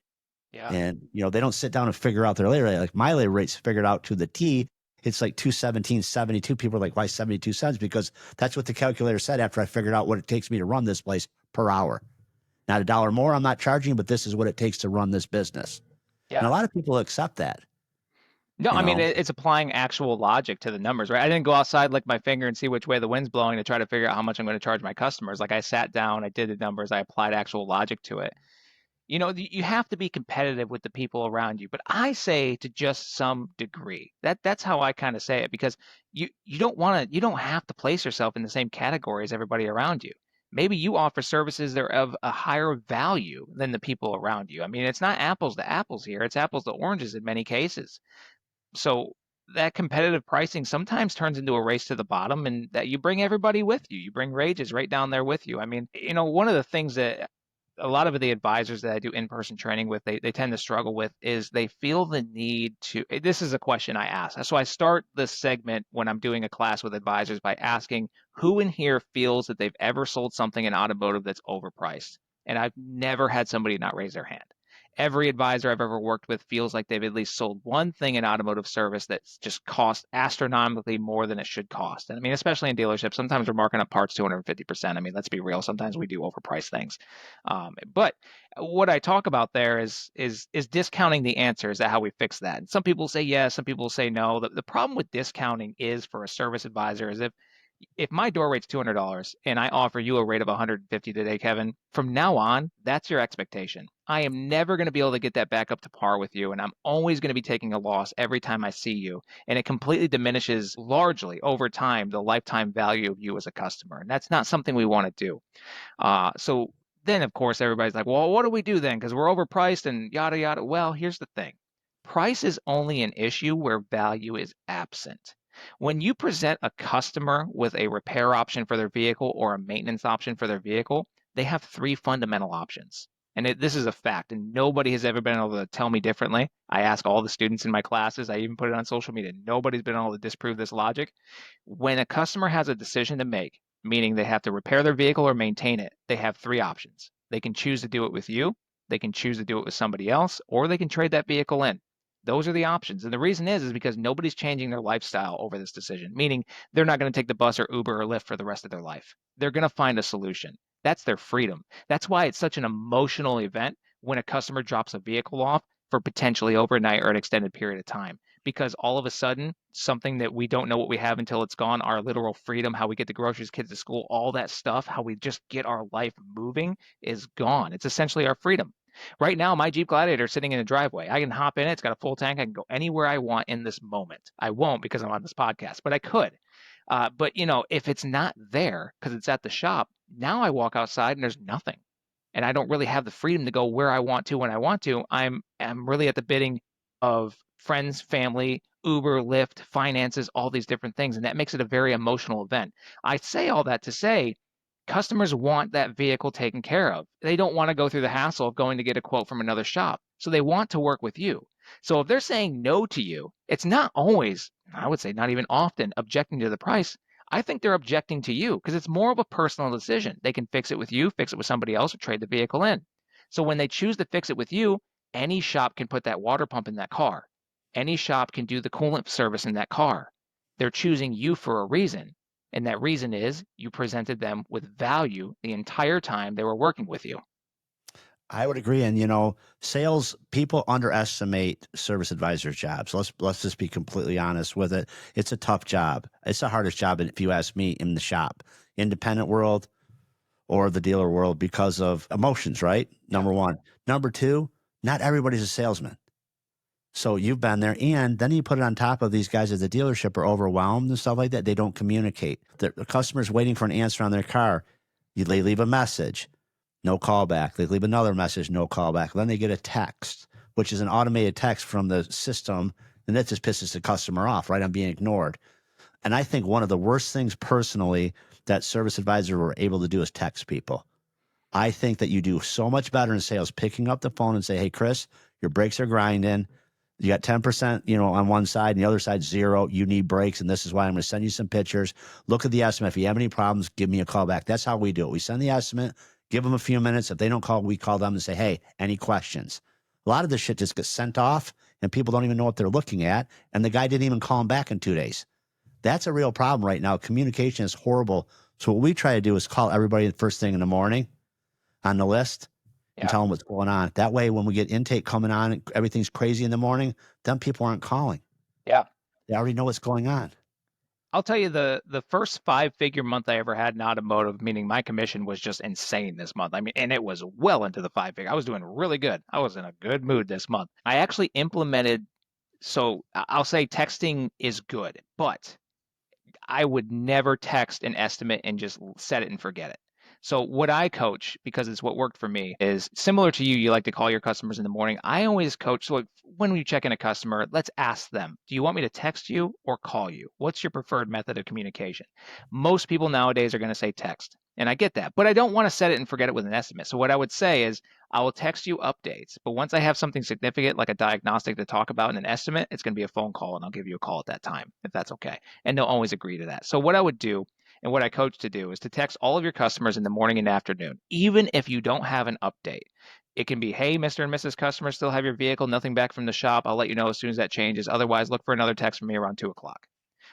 Yeah. And, they don't sit down and figure out their labor rate. Like my labor rate's figured out to the T. It's like 217.72. People are like, why 72 cents? Because that's what the calculator said after I figured out what it takes me to run this place per hour. Not a dollar more I'm not charging, but this is what it takes to run this business. And Yeah. a lot of people accept that. No, you I mean know? it's applying actual logic to the numbers, right? I didn't go outside, lick my finger, and see which way the wind's blowing to try to figure out how much I'm going to charge my customers. Like I sat down, I did the numbers, I applied actual logic to it. You know, you have to be competitive with the people around you, but I say to just some degree. That's how I kind of say it because you don't have to place yourself in the same category as everybody around you. Maybe you offer services that are of a higher value than the people around you. I mean, it's not apples to apples here, it's apples to oranges in many cases. So that competitive pricing sometimes turns into a race to the bottom and that you bring everybody with you. You bring rages right down there with you. I mean, you know, one of the things that a lot of the advisors that I do in-person training with, they tend to struggle with is they feel the need to, this is a question I ask. So I start this segment when I'm doing a class with advisors by asking who in here feels that they've ever sold something in automotive that's overpriced. And I've never had somebody not raise their hand. Every advisor I've ever worked with feels like they've at least sold one thing in automotive service that's just cost astronomically more than it should cost. And I mean, especially in dealerships, sometimes we're marking up parts 250%. I mean, let's be real. Sometimes we do overprice things. But what I talk about there is discounting the answer. Is that how we fix that? And some people say yes, some people say no. The problem with discounting is for a service advisor is if my door rate's $200 and I offer you a rate of 150 today, Kevin, from now on, that's your expectation. I am never going to be able to get that back up to par with you, and I'm always going to be taking a loss every time I see you. And it completely diminishes largely over time the lifetime value of you as a customer. And that's not something we want to do. So then, of course, everybody's like, well, what do we do then? Because we're overpriced and yada, yada. Well, here's the thing price is only an issue where value is absent. When you present a customer with a repair option for their vehicle or a maintenance option for their vehicle, they have three fundamental options. And this is a fact, and nobody has ever been able to tell me differently. I ask all the students in my classes, I even put it on social media. Nobody's been able to disprove this logic. When a customer has a decision to make, meaning they have to repair their vehicle or maintain it, they have three options. They can choose to do it with you, they can choose to do it with somebody else, or they can trade that vehicle in. Those are the options. And the reason is because nobody's changing their lifestyle over this decision, meaning they're not going to take the bus or Uber or Lyft for the rest of their life. They're going to find a solution. That's their freedom. That's why it's such an emotional event when a customer drops a vehicle off for potentially overnight or an extended period of time because all of a sudden, something that we don't know what we have until it's gone, our literal freedom, how we get the groceries, kids to school, all that stuff, how we just get our life moving is gone. It's essentially our freedom. Right now, my Jeep Gladiator is sitting in a driveway. I can hop in it. It's got a full tank. I can go anywhere I want in this moment. I won't because I'm on this podcast, but I could. But you know, if it's not there because it's at the shop, now I walk outside and there's nothing and I don't really have the freedom to go where I want to when I want to. I'm really at the bidding of friends, family, Uber, Lyft, finances, all these different things, and that makes it a very emotional event. I say all that to say customers want that vehicle taken care of. They don't want to go through the hassle of going to get a quote from another shop. So they want to work with you. So if they're saying no to you, it's not always, I would say not even often, objecting to the price. I think they're objecting to you because it's more of a personal decision. They can fix it with you, fix it with somebody else, or trade the vehicle in. So when they choose to fix it with you, any shop can put that water pump in that car. Any shop can do the coolant service in that car. They're choosing you for a reason. And that reason is you presented them with value the entire time they were working with you. I would agree. And sales people underestimate service advisors' jobs. Let's just be completely honest with it. It's a tough job. It's the hardest job, if you ask me, in the shop, independent world or the dealer world, because of emotions. Right? Yeah. Number one. Number two. Not everybody's a salesman. So you've been there, and then you put it on top of these guys at the dealership are overwhelmed and stuff like that. They don't communicate. The customer's waiting for an answer on their car. They leave a message, no callback. They leave another message, no callback. Then they get a text, which is an automated text from the system, and that just pisses the customer off, right? I'm being ignored. And I think one of the worst things personally that service advisors were able to do is text people. I think that you do so much better in sales picking up the phone and say, hey, Chris, your brakes are grinding. You got 10%, on one side and the other side, 0. You need brakes. And this is why I'm going to send you some pictures. Look at the estimate. If you have any problems, give me a call back. That's how we do it. We send the estimate, give them a few minutes. If they don't call, we call them and say, hey, any questions? A lot of this shit just gets sent off and people don't even know what they're looking at. And the guy didn't even call them back in 2 days. That's a real problem right now. Communication is horrible. So what we try to do is call everybody the first thing in the morning on the list and Yeah. tell them what's going on. That way, when we get intake coming on, everything's crazy in the morning, then people aren't calling. Yeah. They already know what's going on. I'll tell you the first five-figure month I ever had in automotive, meaning my commission was just insane this month. I mean, and it was well into the five figure. I was doing really good. I was in a good mood this month. I actually implemented, so I'll say texting is good, but I would never text an estimate and just set it and forget it. So what I coach, because it's what worked for me, is similar to you. You like to call your customers in the morning. I always coach. So when we check in a customer, let's ask them, do you want me to text you or call you? What's your preferred method of communication? Most people nowadays are going to say text. And I get that, but I don't want to set it and forget it with an estimate. So what I would say is I will text you updates, but once I have something significant like a diagnostic to talk about in an estimate, it's going to be a phone call and I'll give you a call at that time if that's okay, and they'll always agree to that. So what I would do and what I coach to do is to text all of your customers in the morning and afternoon, even if you don't have an update. It can be, hey, Mr. and Mrs. Customer, still have your vehicle, nothing back from the shop. I'll let you know as soon as that changes. Otherwise, look for another text from me around 2 o'clock.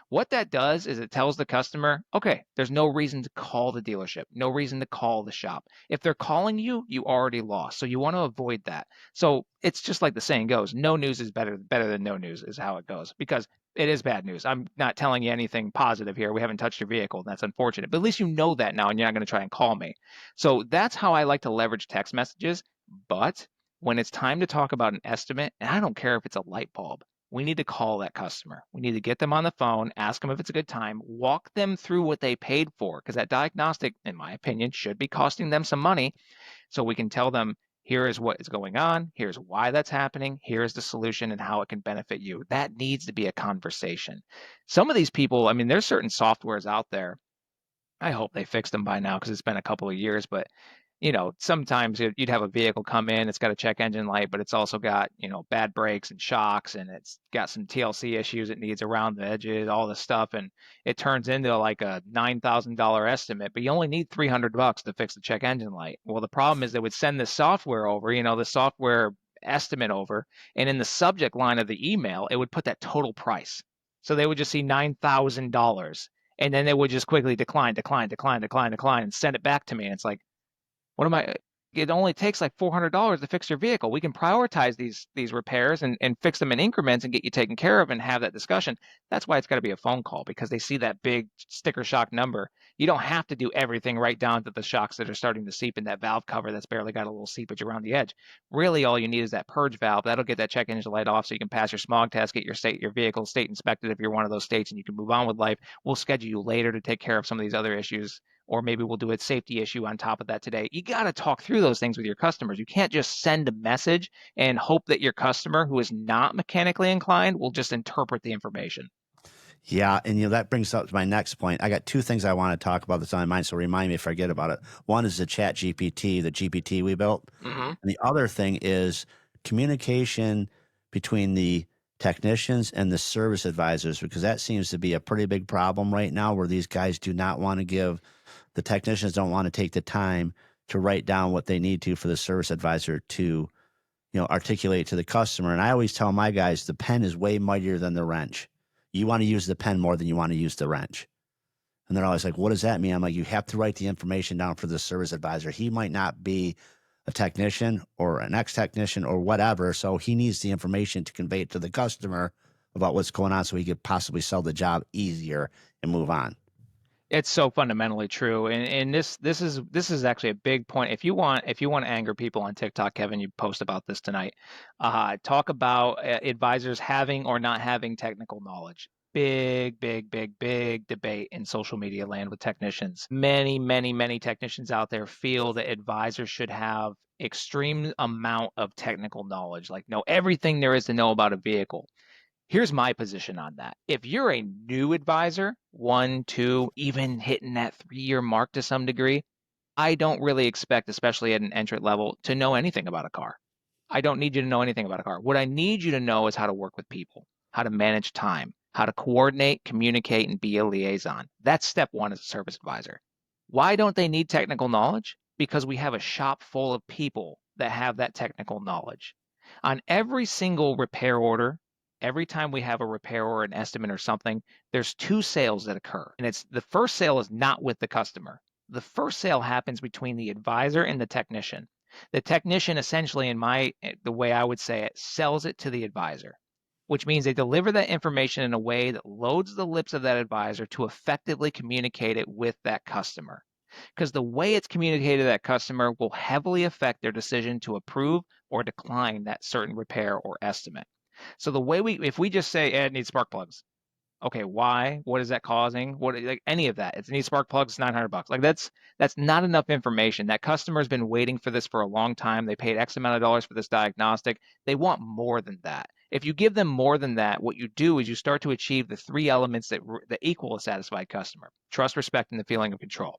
What that does is it tells the customer, okay, there's no reason to call the dealership, no reason to call the shop. If they're calling you, you already lost. So you want to avoid that. So it's just like the saying goes, no news is better than no news is how it goes, because it is bad news. I'm not telling you anything positive here. We haven't touched your vehicle, and that's unfortunate. But at least you know that now and you're not going to try and call me. So that's how I like to leverage text messages. But when it's time to talk about an estimate, and I don't care if it's a light bulb, we need to call that customer. We need to get them on the phone, ask them if it's a good time, walk them through what they paid for, because that diagnostic, in my opinion, should be costing them some money. So we can tell them, here is what is going on, here's why that's happening, here's the solution and how it can benefit you. That needs to be a conversation. Some of these people, I mean, there's certain softwares out there. I hope they fixed them by now because it's been a couple of years, but sometimes you'd have a vehicle come in, it's got a check engine light, but it's also got, bad brakes and shocks, and it's got some TLC issues it needs around the edges, all this stuff. And it turns into like a $9,000 estimate, but you only need $300 to fix the check engine light. Well, the problem is they would send the software over, the software estimate over, and in the subject line of the email, it would put that total price. So they would just see $9,000. And then they would just quickly decline, decline, decline, decline, decline, and send it back to me. And it's like, what am I? It only takes like $400 to fix your vehicle. We can prioritize these repairs and fix them in increments and get you taken care of and have that discussion. That's why it's got to be a phone call, because they see that big sticker shock number. You don't have to do everything right down to the shocks that are starting to seep in that valve cover that's barely got a little seepage around the edge. Really, all you need is that purge valve. That'll get that check engine light off so you can pass your smog test, get your vehicle state inspected if you're one of those states, and you can move on with life. We'll schedule you later to take care of some of these other issues, or maybe we'll do a safety issue on top of that today. You got to talk through those things with your customers. You can't just send a message and hope that your customer who is not mechanically inclined will just interpret the information. Yeah, and that brings up to my next point. I got two things I want to talk about that's on my mind, so remind me if I forget about it. One is the Chat GPT, the GPT we built, Mm-hmm. and the other thing is communication between the technicians and the service advisors, because that seems to be a pretty big problem right now, where these guys do not want to give the technicians don't want to take the time to write down what they need to for the service advisor to articulate to the customer. And I always tell my guys the pen is way mightier than the wrench. You want to use the pen more than you want to use the wrench. And they're always like, what does that mean? I'm like, you have to write the information down for the service advisor. He might not be a technician or an ex-technician or whatever, so he needs the information to convey it to the customer about what's going on so he could possibly sell the job easier and move on. It's so fundamentally true, and this is actually a big point. If you want to anger people on TikTok, Kevin, you post about this tonight. Talk about advisors having or not having technical knowledge. Big, big, big, big debate in social media land with technicians. Many, many, many technicians out there feel that advisors should have extreme amount of technical knowledge, like know everything there is to know about a vehicle. Here's my position on that. If you're a new advisor, 1, 2, even hitting that 3-year mark to some degree, I don't really expect, especially at an entrant level, to know anything about a car. I don't need you to know anything about a car. What I need you to know is how to work with people, how to manage time, how to coordinate, communicate, and be a liaison. That's step one as a service advisor. Why don't they need technical knowledge? Because we have a shop full of people that have that technical knowledge. On every single repair order, every time we have a repair or an estimate or something, there's two sales that occur. And it's the first sale is not with the customer. The first sale happens between the advisor and the technician. The technician essentially, the way I would say it, sells it to the advisor. which means they deliver that information in a way that loads the lips of that advisor to effectively communicate it with that customer. Because the way it's communicated to that customer will heavily affect their decision to approve or decline that certain repair or estimate. So the way if we just say, it needs spark plugs, okay, why? What is that causing? What, like any of that? It needs spark plugs, $900. Like that's not enough information. That customer's been waiting for this for a long time. They paid X amount of dollars for this diagnostic. They want more than that. If you give them more than that, what you do is you start to achieve the three elements that equal a satisfied customer: trust, respect, and the feeling of control.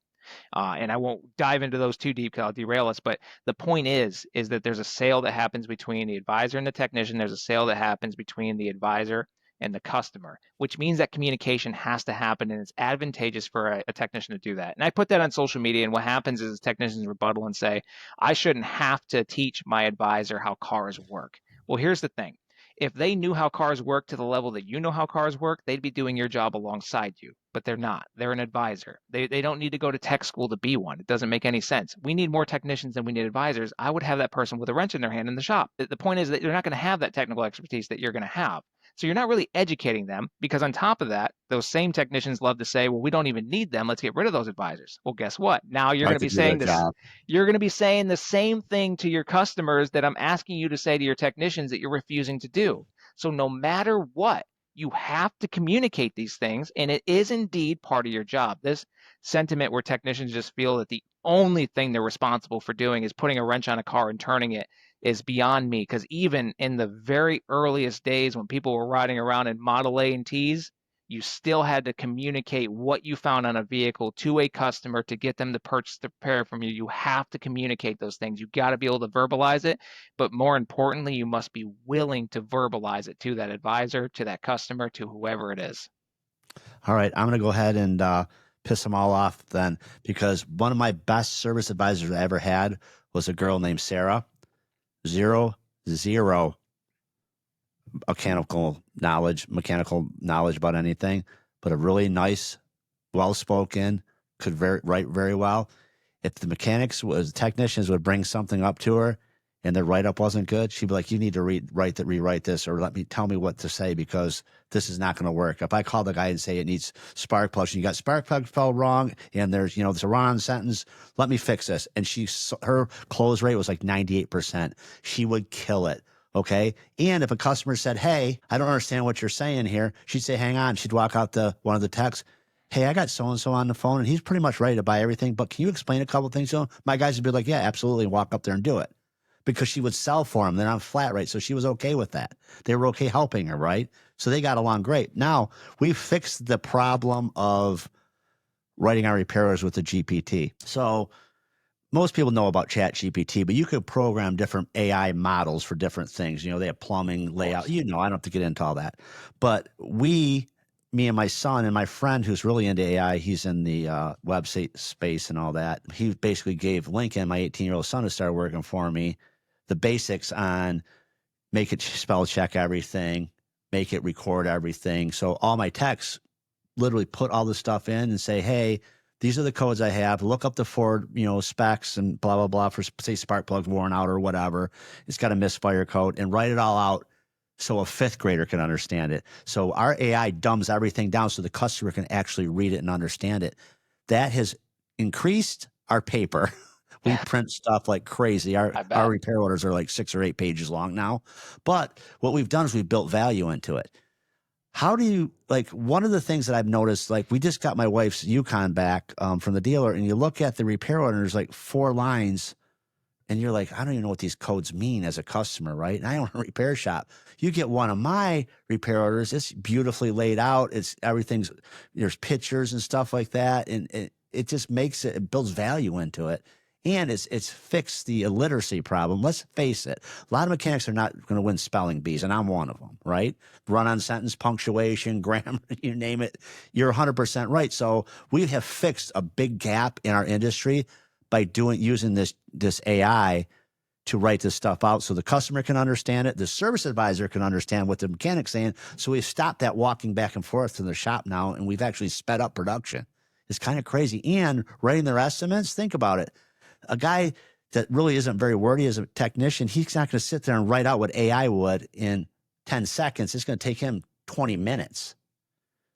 And I won't dive into those too deep because I'll derail us. But the point is that there's a sale that happens between the advisor and the technician. There's a sale that happens between the advisor and the customer, which means that communication has to happen, and it's advantageous for a technician to do that. And I put that on social media, and what happens is technicians rebuttal and say, I shouldn't have to teach my advisor how cars work. Well, here's the thing. If they knew how cars work to the level that you know how cars work, they'd be doing your job alongside you. But they're not. They're an advisor. They don't need to go to tech school to be one. It doesn't make any sense. We need more technicians than we need advisors. I would have that person with a wrench in their hand in the shop. The point is that they're not going to have that technical expertise that you're going to have. So you're not really educating them, because on top of that, those same technicians love to say, well, we don't even need them. Let's get rid of those advisors. Well, guess what? Now you're going Try to to be do their saying this. job. You're going to be saying the same thing to your customers that I'm asking you to say to your technicians that you're refusing to do. So no matter what, you have to communicate these things, and it is indeed part of your job. This sentiment where technicians just feel that the only thing they're responsible for doing is putting a wrench on a car and turning it is beyond me. Because even in the very earliest days when people were riding around in Model A and T's, you still had to communicate what you found on a vehicle to a customer to get them to purchase the repair from you. You have to communicate those things. You got to be able to verbalize it, but more importantly, you must be willing to verbalize it to that advisor, to that customer, to whoever it is. All right, I'm going to go ahead and piss them all off then, because one of my best service advisors I ever had was a girl named Sarah. Zero mechanical knowledge about anything, but a really nice, well-spoken, could write very well. If the technicians would bring something up to her and their write-up wasn't good, she'd be like, you need to rewrite this, or tell me what to say, because this is not going to work. If I call the guy and say it needs spark plugs, and you got spark plug spelled wrong, and there's a wrong sentence, let me fix this. And her close rate was like 98%. She would kill it. Okay. And if a customer said, hey, I don't understand what you're saying here, she'd say, hang on. She'd walk out to one of the techs. Hey, I got so-and-so on the phone, and he's pretty much ready to buy everything, but can you explain a couple things to him? My guys would be like, yeah, absolutely, and walk up there and do it, because she would sell for them. They're on flat rate, so she was okay with that. They were okay helping her, right? So they got along great. Now, we fixed the problem of writing our repairers with the GPT. So most people know about Chat GPT, but you could program different AI models for different things. They have plumbing, layout. I don't have to get into all that. But me and my son and my friend who's really into AI, he's in the website space and all that. He basically gave Lincoln, my 18-year-old son who started working for me, the basics on make it spell check everything, make it record everything. So all my techs literally put all this stuff in and say, hey, these are the codes I have. Look up the Ford, specs and blah, blah, blah for, say, spark plugs worn out or whatever. It's got a misfire code, and write it all out so a fifth grader can understand it. So our AI dumbs everything down so the customer can actually read it and understand it. That has increased our paper. We print stuff like crazy. Our repair orders are like 6 or 8 pages long now. But what we've done is we've built value into it. How do you, one of the things that I've noticed, we just got my wife's Yukon back from the dealer, and you look at the repair order, and there's like 4 lines, and you're like, I don't even know what these codes mean as a customer, right? And I own a repair shop. You get one of my repair orders, it's beautifully laid out. There's pictures and stuff like that, and it just it builds value into it. And it's fixed the illiteracy problem. Let's face it. A lot of mechanics are not going to win spelling bees, and I'm one of them, right? Run-on sentence, punctuation, grammar, you name it. You're 100% right. So we have fixed a big gap in our industry by using this AI to write this stuff out so the customer can understand it, the service advisor can understand what the mechanic's saying. So we've stopped that walking back and forth to the shop now, and we've actually sped up production. It's kind of crazy. And writing their estimates, think about it. A guy that really isn't very wordy as a technician, he's not going to sit there and write out what AI would in 10 seconds, it's going to take him 20 minutes,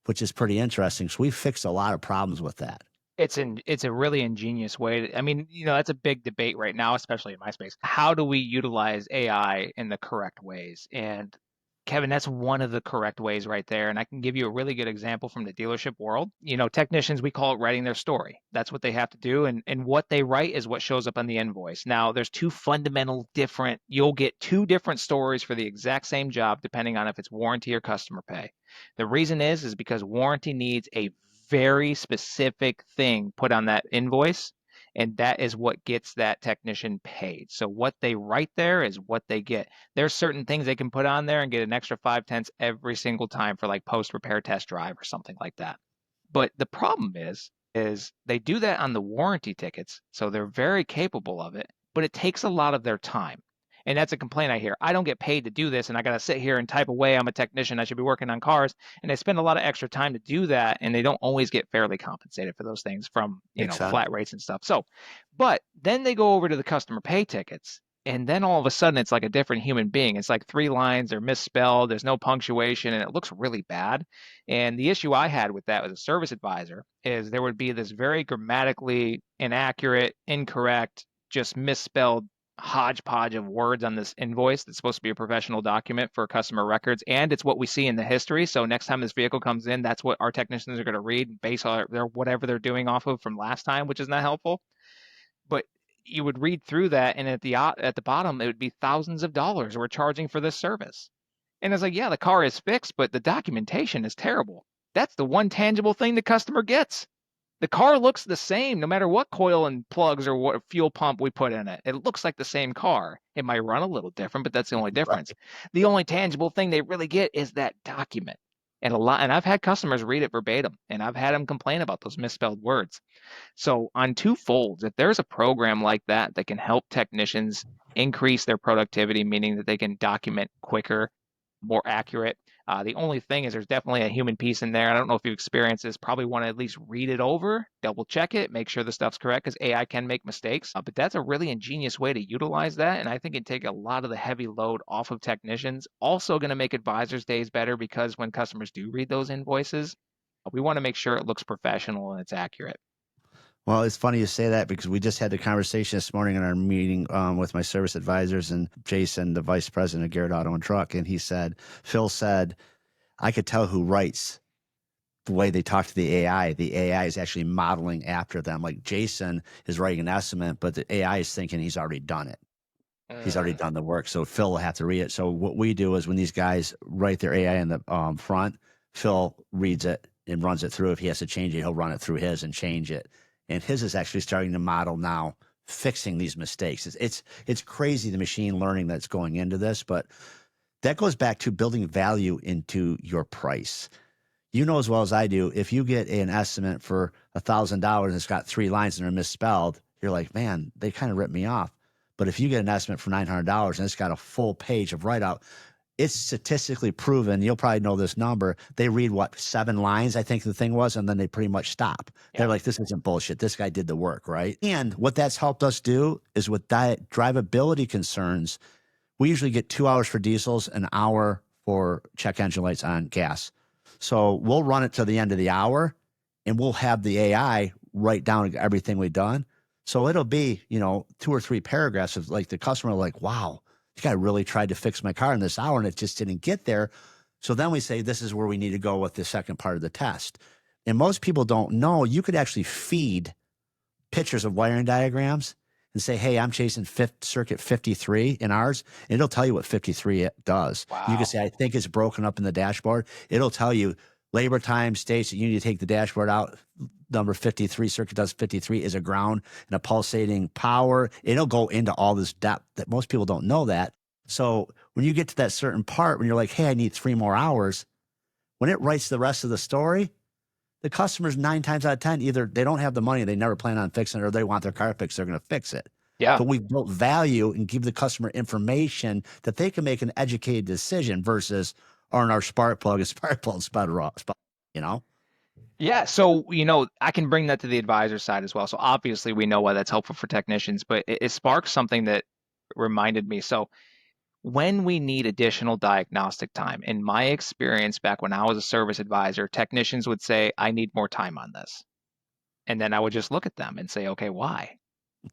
which is pretty interesting. So we fixed a lot of problems with that. It's a really ingenious way I mean, that's a big debate right now, especially in my space. How do we utilize AI in the correct ways? And Kevin, that's one of the correct ways right there. And I can give you a really good example from the dealership world. Technicians, we call it writing their story. That's what they have to do. And what they write is what shows up on the invoice. Now, there's two fundamental different, you'll get two different stories for the exact same job, depending on if it's warranty or customer pay. The reason is because warranty needs a very specific thing put on that invoice, and that is what gets that technician paid. So what they write there is what they get. There's certain things they can put on there and get an extra 5/10 every single time for like post repair test drive or something like that. But the problem is they do that on the warranty tickets, so they're very capable of it, but it takes a lot of their time. And that's a complaint I hear. I don't get paid to do this, and I got to sit here and type away. I'm a technician. I should be working on cars, and they spend a lot of extra time to do that, and they don't always get fairly compensated for those things from Makes sense. flat rates and stuff. So, but then they go over to the customer pay tickets, and then all of a sudden it's like a different human being. It's like three lines, they're misspelled, there's no punctuation, and it looks really bad. And the issue I had with that as a service advisor is there would be this very grammatically inaccurate, incorrect, just misspelled hodgepodge of words on this invoice that's supposed to be a professional document for customer records, and it's what we see in the history. So next time this vehicle comes in, that's what our technicians are going to read and base their whatever they're doing off of from last time, which is not helpful. But you would read through that, and at the bottom it would be thousands of dollars we're charging for this service. And it's like, yeah, the car is fixed, but the documentation is terrible. That's the one tangible thing the customer gets. The car looks the same no matter what coil and plugs or what fuel pump we put in it. It looks like the same car. It might run a little different, but that's the only difference. The only tangible thing they really get is that document. And I've had customers read it verbatim, and I've had them complain about those misspelled words. So on two folds, if there's a program like that that can help technicians increase their productivity, meaning that they can document quicker, more accurate. The only thing is there's definitely a human piece in there. I don't know if you experience this. Probably want to at least read it over, double check it, make sure the stuff's correct because AI can make mistakes. But that's a really ingenious way to utilize that. And I think it take a lot of the heavy load off of technicians. Also going to make advisors' days better because when customers do read those invoices, we want to make sure it looks professional and it's accurate. Well, it's funny you say that because we just had the conversation this morning in our meeting with my service advisors and Jason, the vice president of Garrett Auto and Truck. And Phil said, I could tell who writes the way they talk to the AI. The AI is actually modeling after them. Like Jason is writing an estimate, but the AI is thinking he's already done it. He's already done the work. So Phil will have to read it. So what we do is when these guys write their AI in the front, Phil reads it and runs it through. If he has to change it, he'll run it through his and change it. And his is actually starting to model now, fixing these mistakes. It's crazy the machine learning that's going into this, but that goes back to building value into your price. You know as well as I do, if you get an estimate for $1,000 and it's got three lines and they're misspelled, you're like, man, they kind of ripped me off. But if you get an estimate for $900 and it's got a full page of write-out, it's statistically proven. You'll probably know this number. They read what, 7 lines, I think the thing was, and then they pretty much stop. Yeah. They're like, this isn't bullshit. This guy did the work, right? And what that's helped us do is with drivability concerns, we usually get 2 hours for diesels, an hour for check engine lights on gas. So we'll run it to the end of the hour, and we'll have the AI write down everything we've done. So it'll be, 2 or 3 paragraphs of like the customer like, wow, this guy really tried to fix my car in this hour and it just didn't get there. So then we say, this is where we need to go with the second part of the test. And most people don't know you could actually feed pictures of wiring diagrams and say, hey, I'm chasing circuit 53 in ours. And it'll tell you what 53 it does. Wow. You can say, I think it's broken up in the dashboard. It'll tell you labor time states that you need to take the dashboard out. Number 53, circuit does 53 is a ground and a pulsating power. It'll go into all this depth that most people don't know that. So when you get to that certain part, when you're like, hey, I need 3 more hours, when it writes the rest of the story, the customers 9 times out of 10, either they don't have the money, they never plan on fixing it, or they want their car fixed, they're going to fix it. Yeah. But we've built value and give the customer information that they can make an educated decision versus, or in our spark plug, is spark plug sputter off, Yeah, so I can bring that to the advisor side as well. So obviously we know why that's helpful for technicians, but it sparks something that reminded me. So When we need additional diagnostic time, in my experience back when I was a service advisor, technicians would say, I need more time on this. And then I would just look at them and say, okay, why?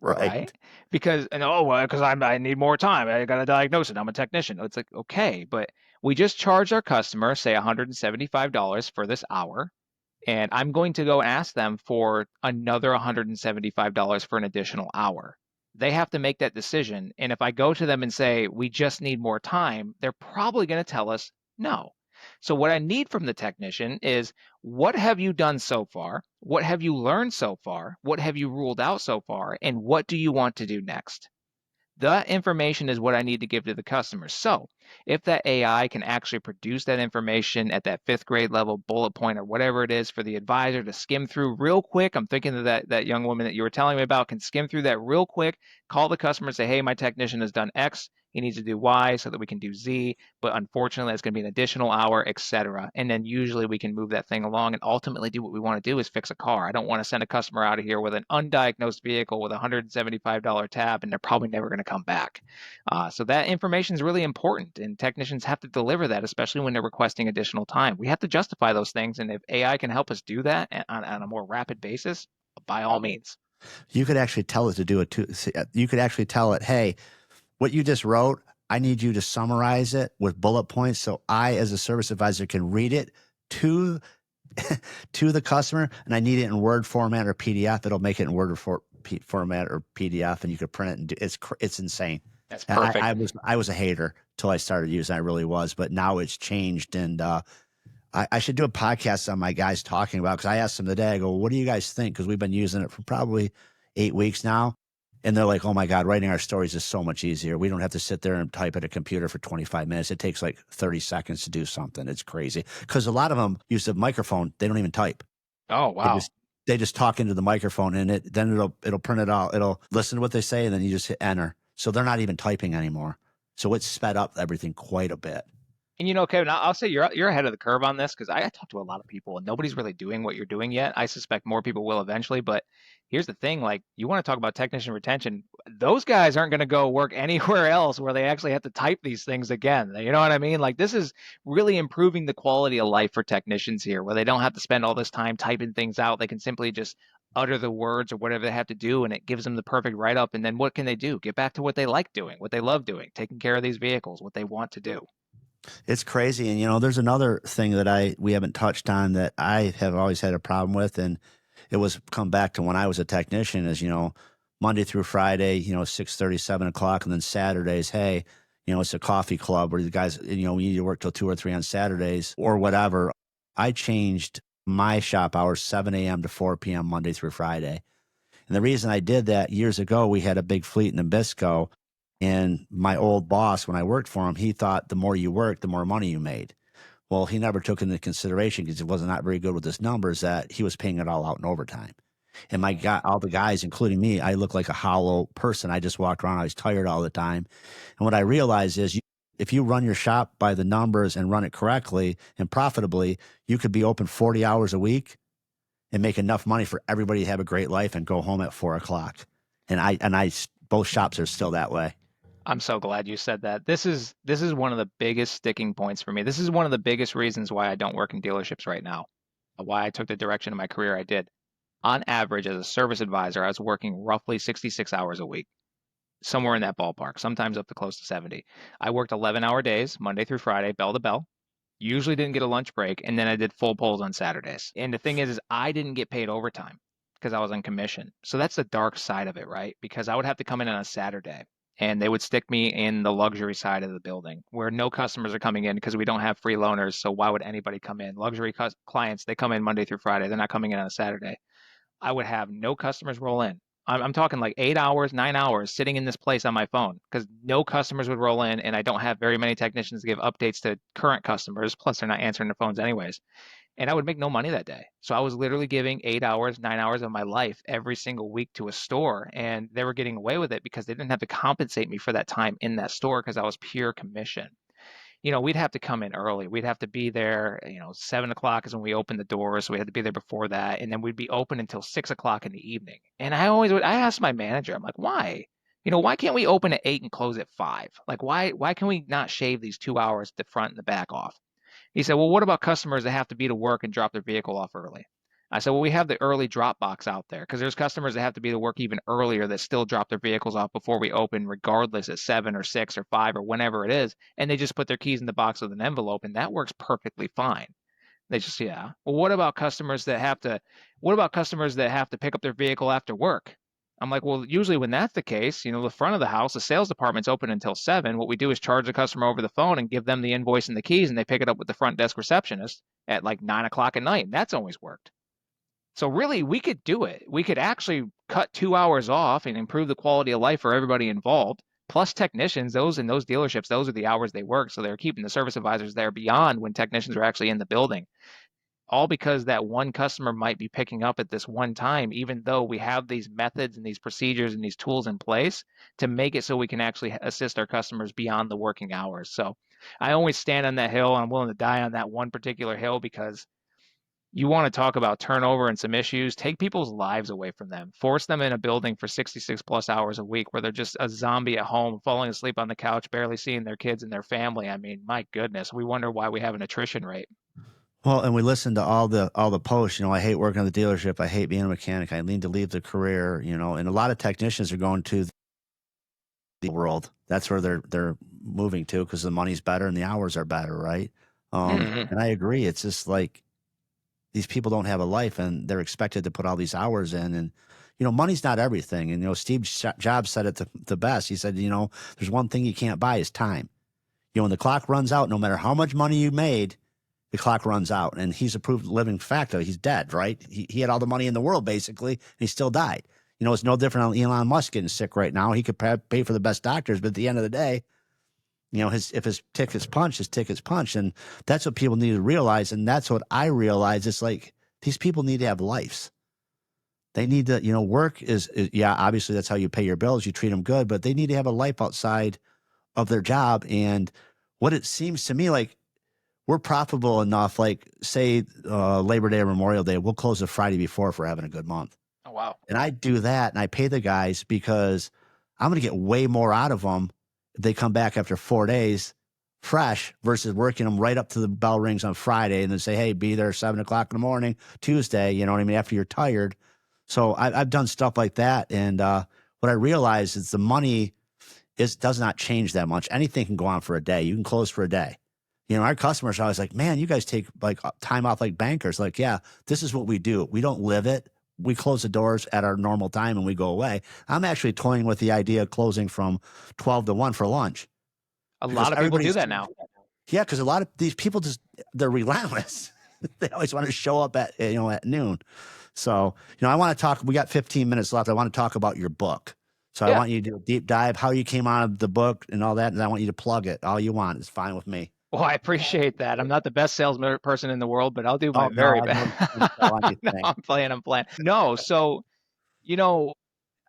Right? Right. Because, and oh, well, because I need more time. I got to diagnose it. I'm a technician. It's like, okay, but we just charged our customer, say $175 for this hour, and I'm going to go ask them for another $175 for an additional hour. They have to make that decision. And if I go to them and say, we just need more time, they're probably going to tell us no. So, what I need from the technician is what have you done so far? What have you learned so far? What have you ruled out so far? And what do you want to do next? That information is what I need to give to the customer. So if that AI can actually produce that information at that fifth grade level bullet point or whatever it is for the advisor to skim through real quick, I'm thinking of that young woman that you were telling me about can skim through that real quick, call the customer and say, hey, my technician has done X. He needs to do Y so that we can do Z, but unfortunately, it's going to be an additional hour, etc. And then usually we can move that thing along and ultimately do what we want to do is fix a car. I don't want to send a customer out of here with an undiagnosed vehicle with a $175 tab, and they're probably never going to come back. So that information is really important, and technicians have to deliver that, especially when they're requesting additional time. We have to justify those things, and if AI can help us do that on a more rapid basis, by all means. You could actually tell it to do it too. You could actually tell it, hey, what you just wrote, I need you to summarize it with bullet points so I, as a service advisor, can read it to to the customer, and I need it in Word format or PDF. It'll make it in Word format or PDF, and you could print it. And it's insane. That's I, perfect. I was I was a hater till I started using. I really was, but now it's changed, and I should do a podcast on my guys talking about because I asked them today. I go, "What do you guys think?" Because we've been using it for probably 8 weeks now, and they're like, "Oh my god, writing our stories is so much easier. We don't have to sit there and type at a computer for 25 minutes. It takes like 30 seconds to do something. It's crazy because a lot of them use the microphone. They don't even type. Oh, They wow. just they just talk into the microphone, and it'll print it out. It'll listen to what they say, and then you just hit enter. So they're not even typing anymore. So it's sped up everything quite a bit. And you know, Kevin, I'll say you're ahead of the curve on this because I talk to a lot of people and nobody's really doing what you're doing yet. I suspect more people will eventually, but here's the thing, like you want to talk about technician retention, those guys aren't going to go work anywhere else where they actually have to type these things again. You know what I mean? Like this is really improving the quality of life for technicians here, where they don't have to spend all this time typing things out. They can simply just utter the words or whatever they have to do and it gives them the perfect write up. And then what can they do? Get back to what they like doing, what they love doing, taking care of these vehicles, what they want to do. It's crazy. And there's another thing that we haven't touched on that I have always had a problem with, and it was come back to when I was a technician is, Monday through Friday, 6:30, 7 o'clock, and then Saturdays, hey, it's a coffee club where the guys, we need to work till 2 or 3 on Saturdays or whatever. I changed my shop hours 7 a.m. to 4 p.m. Monday through Friday. And the reason I did that years ago, we had a big fleet in Nabisco. And my old boss, when I worked for him, he thought the more you worked, the more money you made. Well, he never took into consideration because he was not very good with his numbers that he was paying it all out in overtime. And all the guys, including me, I looked like a hollow person. I just walked around. I was tired all the time. And what I realized is if you run your shop by the numbers and run it correctly and profitably, you could be open 40 hours a week and make enough money for everybody to have a great life and go home at 4 o'clock. And both shops are still that way. I'm so glad you said that. This is one of the biggest sticking points for me. This is one of the biggest reasons why I don't work in dealerships right now. Why I took the direction of my career I did. On average, as a service advisor, I was working roughly 66 hours a week, somewhere in that ballpark, sometimes up to close to 70. I worked 11-hour days, Monday through Friday, bell to bell. Usually didn't get a lunch break, and then I did full pulls on Saturdays. And the thing is I didn't get paid overtime because I was on commission. So that's the dark side of it, right? Because I would have to come in on a Saturday and they would stick me in the luxury side of the building where no customers are coming in because we don't have free loaners. So why would anybody come in? Luxury clients, they come in Monday through Friday. They're not coming in on a Saturday. I would have no customers roll in. I'm talking like 8 hours, 9 hours sitting in this place on my phone because no customers would roll in, and I don't have very many technicians to give updates to current customers. Plus, they're not answering their phones anyways. And I would make no money that day. So I was literally giving 8 hours, 9 hours of my life every single week to a store, and they were getting away with it because they didn't have to compensate me for that time in that store because I was pure commission. We'd have to come in early. We'd have to be there, 7 o'clock is when we open the doors. So we had to be there before that. And then we'd be open until 6 o'clock in the evening. And I ask my manager, I'm like, why? why can't we open at 8 and close at 5? Like, why can we not shave these 2 hours, the front and the back off? He said, well, what about customers that have to be to work and drop their vehicle off early? I said, well, we have the early drop box out there because there's customers that have to be to work even earlier that still drop their vehicles off before we open, regardless at 7 or 6 or 5 or whenever it is. And they just put their keys in the box with an envelope, and that works perfectly fine. They just, yeah. Well, what about customers that have to pick up their vehicle after work? I'm like, well, usually when that's the case, the front of the house, the sales department's open until 7. What we do is charge the customer over the phone and give them the invoice and the keys, and they pick it up with the front desk receptionist at like 9 o'clock at night. And that's always worked. So really, we could do it. We could actually cut 2 hours off and improve the quality of life for everybody involved. Plus technicians, those in those dealerships, those are the hours they work. So they're keeping the service advisors there beyond when technicians are actually in the building, all because that one customer might be picking up at this one time, even though we have these methods and these procedures and these tools in place to make it so we can actually assist our customers beyond the working hours. So I always stand on that hill. I'm willing to die on that one particular hill because you want to talk about turnover and some issues, take people's lives away from them, force them in a building for 66 plus hours a week where they're just a zombie at home, falling asleep on the couch, barely seeing their kids and their family. I mean, my goodness, we wonder why we have an attrition rate. Well, and we listen to all the posts. I hate working at the dealership. I hate being a mechanic. I need to leave the career. And a lot of technicians are going to the world. That's where they're moving to because the money's better and the hours are better, right? Mm-hmm. And I agree. It's just like these people don't have a life and they're expected to put all these hours in. And money's not everything. And Steve Jobs said it the best. He said, there's one thing you can't buy is time. When the clock runs out, no matter how much money you made, the clock runs out. And he's a proved living fact. He's dead, right? He had all the money in the world, basically, and he still died. It's no different on Elon Musk getting sick right now. He could pay for the best doctors, but at the end of the day, if his ticket's punched, his ticket's punched. And that's what people need to realize. And that's what I realize. It's like these people need to have lives. They need to, work is yeah, obviously that's how you pay your bills. You treat them good, but they need to have a life outside of their job. And what it seems to me like, we're profitable enough, like say Labor Day or Memorial Day, we'll close the Friday before if we're having a good month. Oh, wow. And I do that and I pay the guys because I'm going to get way more out of them if they come back after 4 days fresh versus working them right up to the bell rings on Friday and then say, hey, be there 7 o'clock in the morning, Tuesday, you know what I mean, after you're tired. So I've done stuff like that. And what I realize is the money does not change that much. Anything can go on for a day. You can close for a day. Our customers are always like, man, you guys take like time off like bankers. Like, yeah, this is what we do. We don't live it. We close the doors at our normal time and we go away. I'm actually toying with the idea of closing from 12 to 1 for lunch A because lot of people do everybody's, that now. yeah, because a lot of these people they're relentless. They always want to show up at noon. So, I want to talk, we got 15 minutes left. I want to talk about your book. So I Yeah. want you to do a deep dive, how you came out of the book and all that. And I want you to plug it. All you want is fine with me. Well, I appreciate that. I'm not the best salesman person in the world, but I'll do my Oh, no, very I know best. you can sell No, anything. I'm playing. I'm playing. No, so, you know,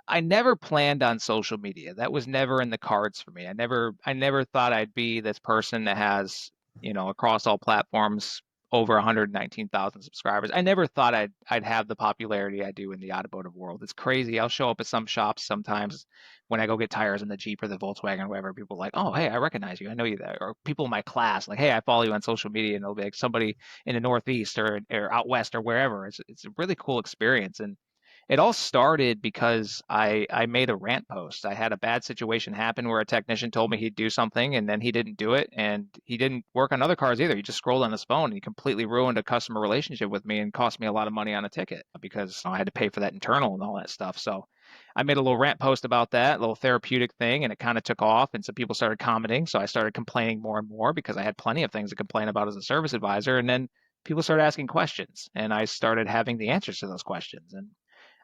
I never planned on social media. That was never in the cards for me. I never thought I'd be this person that has, across all platforms over 119,000 subscribers. I never thought I'd have the popularity I do in the automotive world. It's crazy. I'll show up at some shops sometimes when I go get tires in the Jeep or the Volkswagen or whatever. People are like, "Oh, hey, I recognize you. I know you there." Or people in my class like, "Hey, I follow you on social media," and it'll be like somebody in the Northeast or out west or wherever. It's a really cool experience. And it all started because I made a rant post. I had a bad situation happen where a technician told me he'd do something and then he didn't do it, and he didn't work on other cars either. He just scrolled on his phone and he completely ruined a customer relationship with me and cost me a lot of money on a ticket because I had to pay for that internal and all that stuff. So I made a little rant post about that, a little therapeutic thing, and it kind of took off. And so people started commenting. So I started complaining more and more because I had plenty of things to complain about as a service advisor. And then people started asking questions, and I started having the answers to those questions. And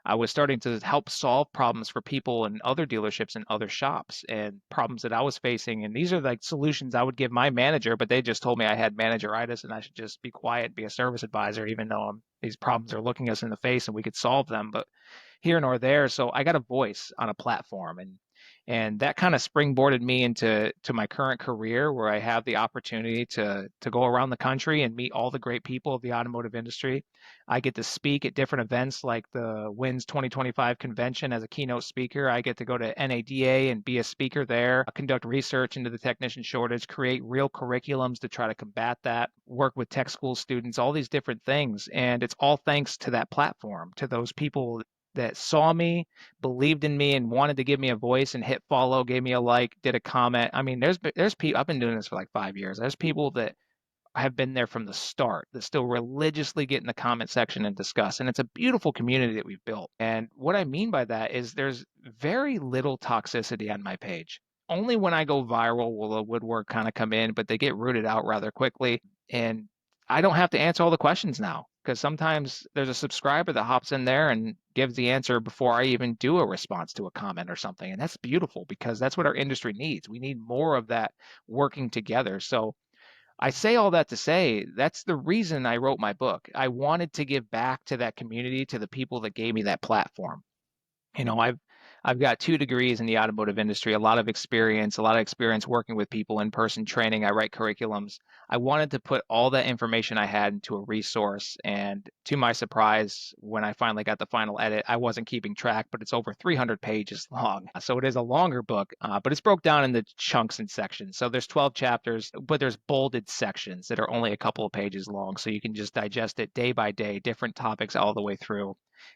I was starting to help solve problems for people in other dealerships and other shops and problems that I was facing. And these are like solutions I would give my manager, but they just told me I had manageritis and I should just be quiet, be a service advisor, even though these problems are looking us in the face and we could solve them. But here nor there. So I got a voice on a platform. And And that kind of springboarded me into my current career where I have the opportunity to go around the country and meet all the great people of the automotive industry. I get to speak at different events like the WINS 2025 convention as a keynote speaker. I get to go to NADA and be a speaker there, conduct research into the technician shortage, create real curriculums to try to combat that, work with tech school students, all these different things. And it's all thanks to that platform, to those people that saw me, believed in me, and wanted to give me a voice and hit follow, gave me a like, did a comment. I mean, there's people. I've been doing this for like 5 years. There's people that have been there from the start that still religiously get in the comment section and discuss. And it's a beautiful community that we've built. And what I mean by that is there's very little toxicity on my page. Only when I go viral will a woodwork kind of come in, but they get rooted out rather quickly. And I don't have to answer all the questions now because sometimes there's a subscriber that hops in there and gives the answer before I even do a response to a comment or something. And that's beautiful because that's what our industry needs. We need more of that working together. So I say all that to say that's the reason I wrote my book. I wanted to give back to that community, to the people that gave me that platform. You know, I've got 2 degrees in the automotive industry, a lot of experience working with people in person training. I write curriculums. I wanted to put all that information I had into a resource. And to my surprise, when I finally got the final edit, I wasn't keeping track, but it's over 300 pages long. So it is a longer book, but it's broke down into chunks and sections. So there's 12 chapters, but there's bolded sections that are only a couple of pages long. So you can just digest it day by day, different topics all the way through.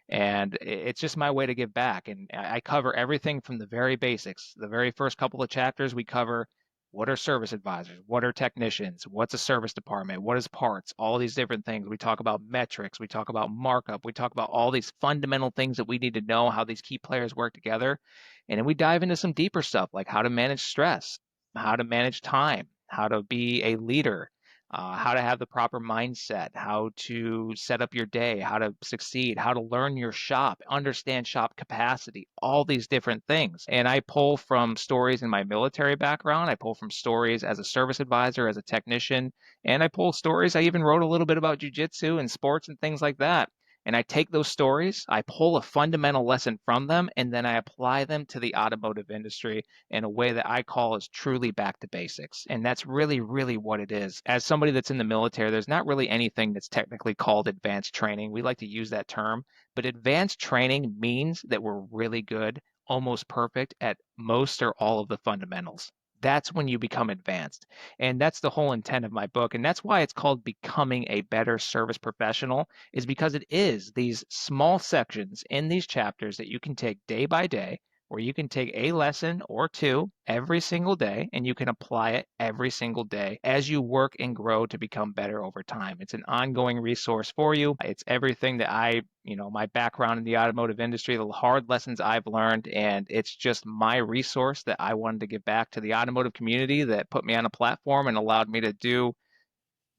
And it's just my way to give back. And I cover everything from the very basics. The very first couple of chapters, we cover what are service advisors, what are technicians, what's a service department, what is parts, all these different things. We talk about metrics, we talk about markup, we talk about all these fundamental things that we need to know how these key players work together. And then we dive into some deeper stuff like how to manage stress, how to manage time, how to be a leader, how to have the proper mindset, how to set up your day, how to succeed, how to learn your shop, understand shop capacity, all these different things. And I pull from stories in my military background. I pull from stories as a service advisor, as a technician, and I pull stories. I even wrote a little bit about jujitsu and sports and things like that. And I take those stories, I pull a fundamental lesson from them, and then I apply them to the automotive industry in a way that I call is truly back to basics. And that's really, really what it is. As somebody that's in the military, there's not really anything that's technically called advanced training. We like to use that term, but advanced training means that we're really good, almost perfect at most or all of the fundamentals. That's when you become advanced. And that's the whole intent of my book. And that's why it's called Becoming a Better Service Professional, is because it is these small sections in these chapters that you can take day by day where you can take a lesson or two every single day and you can apply it every single day as you work and grow to become better over time. It's an ongoing resource for you. It's everything that my background in the automotive industry, the hard lessons I've learned, and it's just my resource that I wanted to give back to the automotive community that put me on a platform and allowed me to do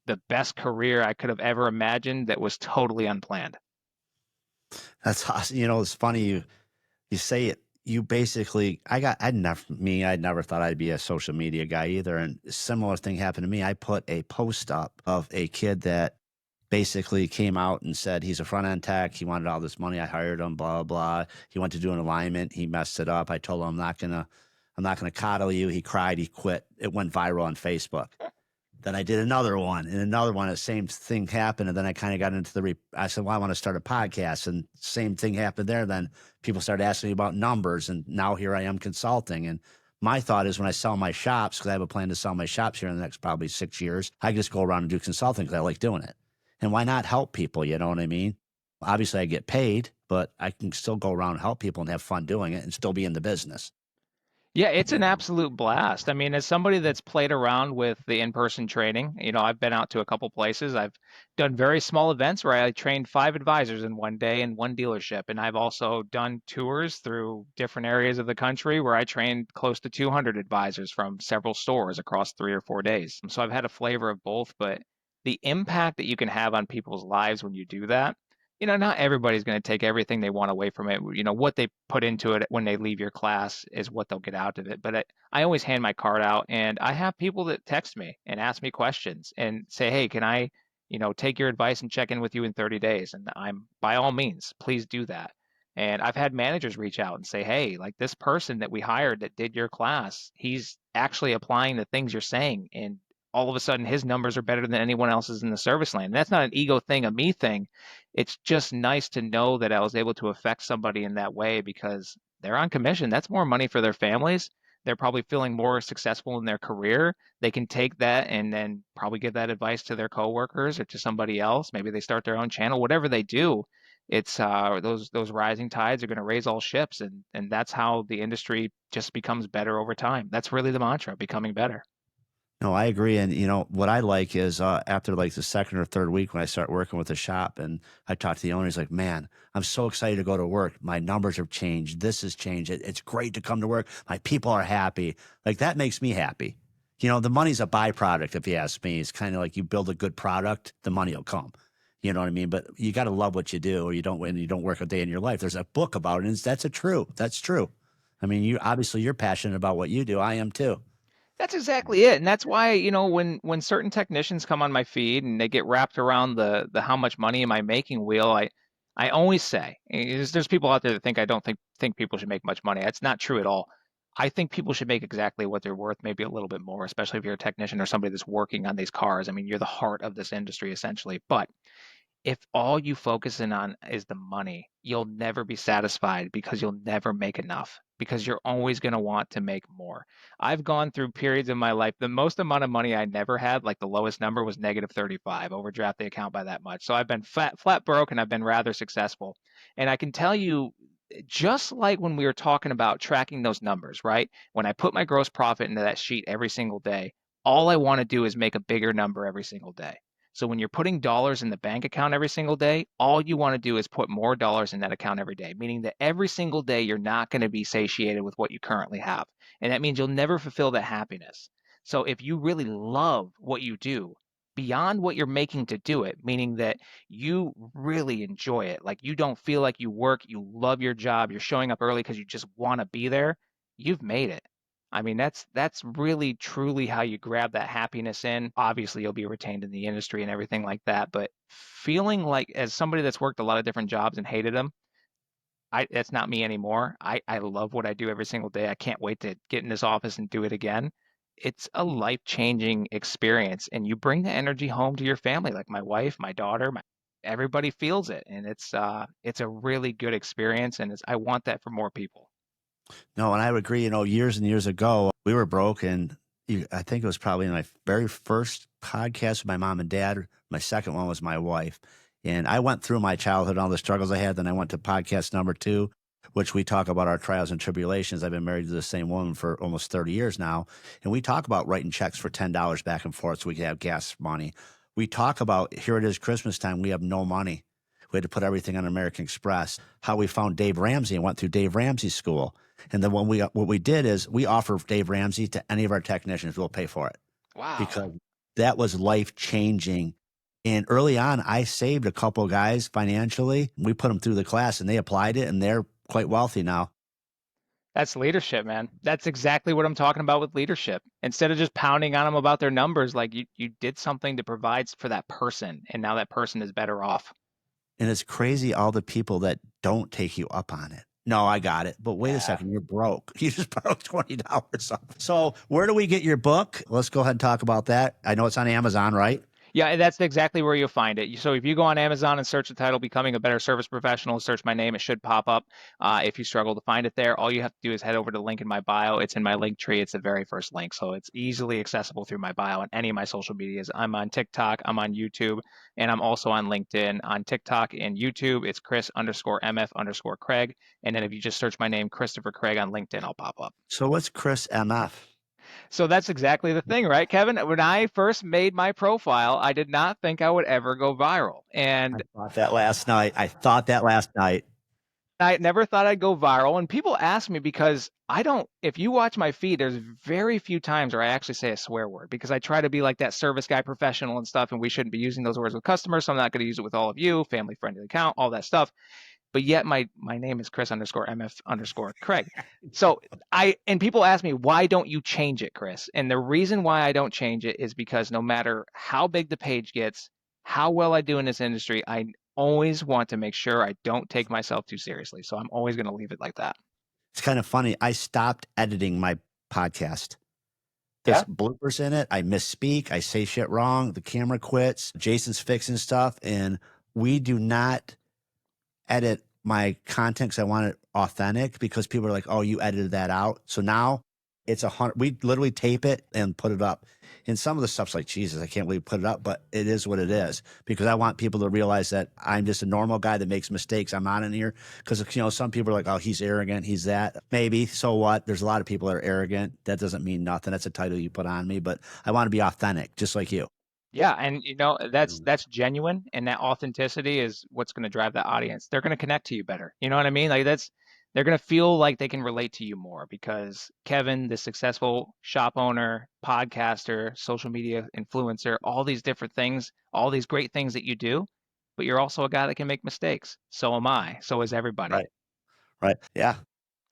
the best career I could have ever imagined that was totally unplanned. That's awesome. It's funny you say it. You basically, I'd never thought I'd be a social media guy either. And a similar thing happened to me. I put a post up of a kid that basically came out and said he's a front end tech. He wanted all this money. I hired him, blah, blah. He went to do an alignment. He messed it up. I told him, I'm not gonna coddle you. He cried, he quit. It went viral on Facebook. Then I did another one and another one. The same thing happened. And then I kind of got into I said, well, I want to start a podcast. And same thing happened there. Then people started asking me about numbers. And now here I am consulting. And my thought is when I sell my shops, because I have a plan to sell my shops here in the next probably 6 years, I can just go around and do consulting because I like doing it. And why not help people? You know what I mean? Obviously, I get paid, but I can still go around and help people and have fun doing it and still be in the business. Yeah, it's an absolute blast. I mean, as somebody that's played around with the in-person training, I've been out to a couple places. I've done very small events where I trained 5 advisors in one day in one dealership. And I've also done tours through different areas of the country where I trained close to 200 advisors from several stores across 3 or 4 days. So I've had a flavor of both, but the impact that you can have on people's lives when you do that, not everybody's going to take everything they want away from it. What they put into it when they leave your class is what they'll get out of it. But I always hand my card out, and I have people that text me and ask me questions and say, "Hey, can I, take your advice and check in with you in 30 days?" And I'm, by all means, please do that. And I've had managers reach out and say, hey, like this person that we hired that did your class, he's actually applying the things you're saying. And all of a sudden, his numbers are better than anyone else's in the service lane. And that's not an ego thing, a me thing. It's just nice to know that I was able to affect somebody in that way because they're on commission. That's more money for their families. They're probably feeling more successful in their career. They can take that and then probably give that advice to their coworkers or to somebody else. Maybe they start their own channel, whatever they do. It's those rising tides are going to raise all ships, and that's how the industry just becomes better over time. That's really the mantra, becoming better. No, I agree. And what I like is after like the second or third week when I start working with the shop and I talk to the owner, he's like, man, I'm so excited to go to work. My numbers have changed. This has changed. It's great to come to work. My people are happy. Like that makes me happy. The money's a byproduct, if you ask me. It's kind of like you build a good product, the money will come. You know what I mean? But you got to love what you do, or you don't. When you don't work a day in your life, there's a book about it, and that's true. I mean, you're passionate about what you do. I am too. That's exactly it. And that's why, when certain technicians come on my feed and they get wrapped around the how much money am I making wheel, I always say, there's people out there that I don't think people should make much money. That's not true at all. I think people should make exactly what they're worth, maybe a little bit more, especially if you're a technician or somebody that's working on these cars. I mean, you're the heart of this industry essentially. But if all you focus in on is the money, you'll never be satisfied because you'll never make enough because you're always going to want to make more. I've gone through periods in my life, the most amount of money I never had, like the lowest number was negative 35, overdraft the account by that much. So I've been flat broke and I've been rather successful. And I can tell you, just like when we were talking about tracking those numbers, right? When I put my gross profit into that sheet every single day, all I want to do is make a bigger number every single day. So when you're putting dollars in the bank account every single day, all you want to do is put more dollars in that account every day, meaning that every single day you're not going to be satiated with what you currently have. And that means you'll never fulfill that happiness. So if you really love what you do, beyond what you're making to do it, meaning that you really enjoy it, like you don't feel like you work, you love your job, you're showing up early because you just want to be there, you've made it. I mean, that's really truly how you grab that happiness in. Obviously, you'll be retained in the industry and everything like that, but feeling like as somebody that's worked a lot of different jobs and hated them, that's not me anymore. I love what I do every single day. I can't wait to get in this office and do it again. It's a life-changing experience, and you bring the energy home to your family, like my wife, my daughter, everybody feels it, and it's a really good experience, and I want that for more people. No, and I would agree. Years and years ago, we were broke, and I think it was probably my very first podcast with my mom and dad. My second one was my wife, and I went through my childhood, all the struggles I had. Then I went to podcast number two, which we talk about our trials and tribulations. I've been married to the same woman for almost 30 years now, and we talk about writing checks for $10 back and forth so we can have gas money. We talk about here it is Christmas time. We have no money. We had to put everything on American Express. How we found Dave Ramsey and went through Dave Ramsey's school. And then what we did is we offer Dave Ramsey to any of our technicians. We'll pay for it Wow. because that was life changing. And early on, I saved a couple of guys financially. We put them through the class and they applied it and they're quite wealthy now. That's leadership, man. That's exactly what I'm talking about with leadership. Instead of just pounding on them about their numbers, like you did something to provide for that person, and now that person is better off. And it's crazy all the people that don't take you up on it. No, I got it. But wait a Yeah. second, you're broke. You just borrowed $20 off. So where do we get your book? Let's go ahead and talk about that. I know it's on Amazon, right? Yeah, that's exactly where you'll find it. So if you go on Amazon and search the title "Becoming a Better Service Professional," search my name, it should pop up. If you struggle to find it there, all you have to do is head over to the link in my bio. It's in my link tree. It's the very first link, so it's easily accessible through my bio on any of my social medias. I'm on TikTok, I'm on YouTube, and I'm also on LinkedIn. On TikTok and YouTube, it's Chris_MF_Craig. And then if you just search my name, Christopher Craig, on LinkedIn, I'll pop up. So what's Chris MF? So that's exactly the thing, right, Kevin? When I first made my profile, I did not think I would ever go viral. I And thought that last night. I thought that last night. I never thought I'd go viral. And people ask me because I don't, if you watch my feed, there's very few times where I actually say a swear word because I try to be like that service guy professional and stuff. And we shouldn't be using those words with customers. So I'm not going to use it with all of you, family friendly account, all that stuff. But yet my name is Chris_MF_Craig. So and people ask me, why don't you change it, Chris? And the reason why I don't change it is because no matter how big the page gets, how well I do in this industry, I always want to make sure I don't take myself too seriously. So I'm always going to leave it like that. It's kind of funny. I stopped editing my podcast. There's Yeah. bloopers in it. I misspeak. I say shit wrong. The camera quits. Jason's fixing stuff. And we do not edit my content because I want it authentic, because people are like, oh, you edited that out. So now it's 100. We literally tape it and put it up. And some of the stuff's like, Jesus, I can't believe we put it up, but it is what it is, because I want people to realize that I'm just a normal guy that makes mistakes. I'm on in here because, some people are like, oh, he's arrogant. He's that. Maybe. So what? There's a lot of people that are arrogant. That doesn't mean nothing. That's a title you put on me, but I want to be authentic, just like you. Yeah, and that's genuine, and that authenticity is what's going to drive the audience. They're going to connect to you better. You know what I mean? Like that's they're going to feel like they can relate to you more because Kevin, the successful shop owner, podcaster, social media influencer, all these different things, all these great things that you do, but you're also a guy that can make mistakes. So am I. So is everybody. Right. Right. Yeah.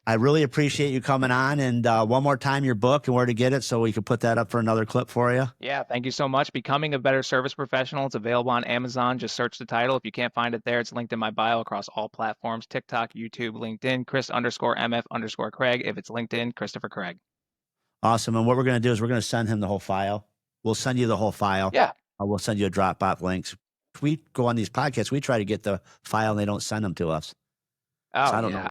I really appreciate you coming on. And one more time, your book and where to get it, so we could put that up for another clip for you. Yeah, thank you so much. Becoming a Better Service Professional. It's available on Amazon. Just search the title. If you can't find it there, it's linked in my bio across all platforms: TikTok, YouTube, LinkedIn, Chris_MF_Craig. If it's LinkedIn, Christopher Craig. Awesome. And what we're going to do is we're going to send him the whole file. We'll send you the whole file. Yeah. We'll send you a Dropbox links. We go on these podcasts, we try to get the file and they don't send them to us. So Oh, I don't yeah. know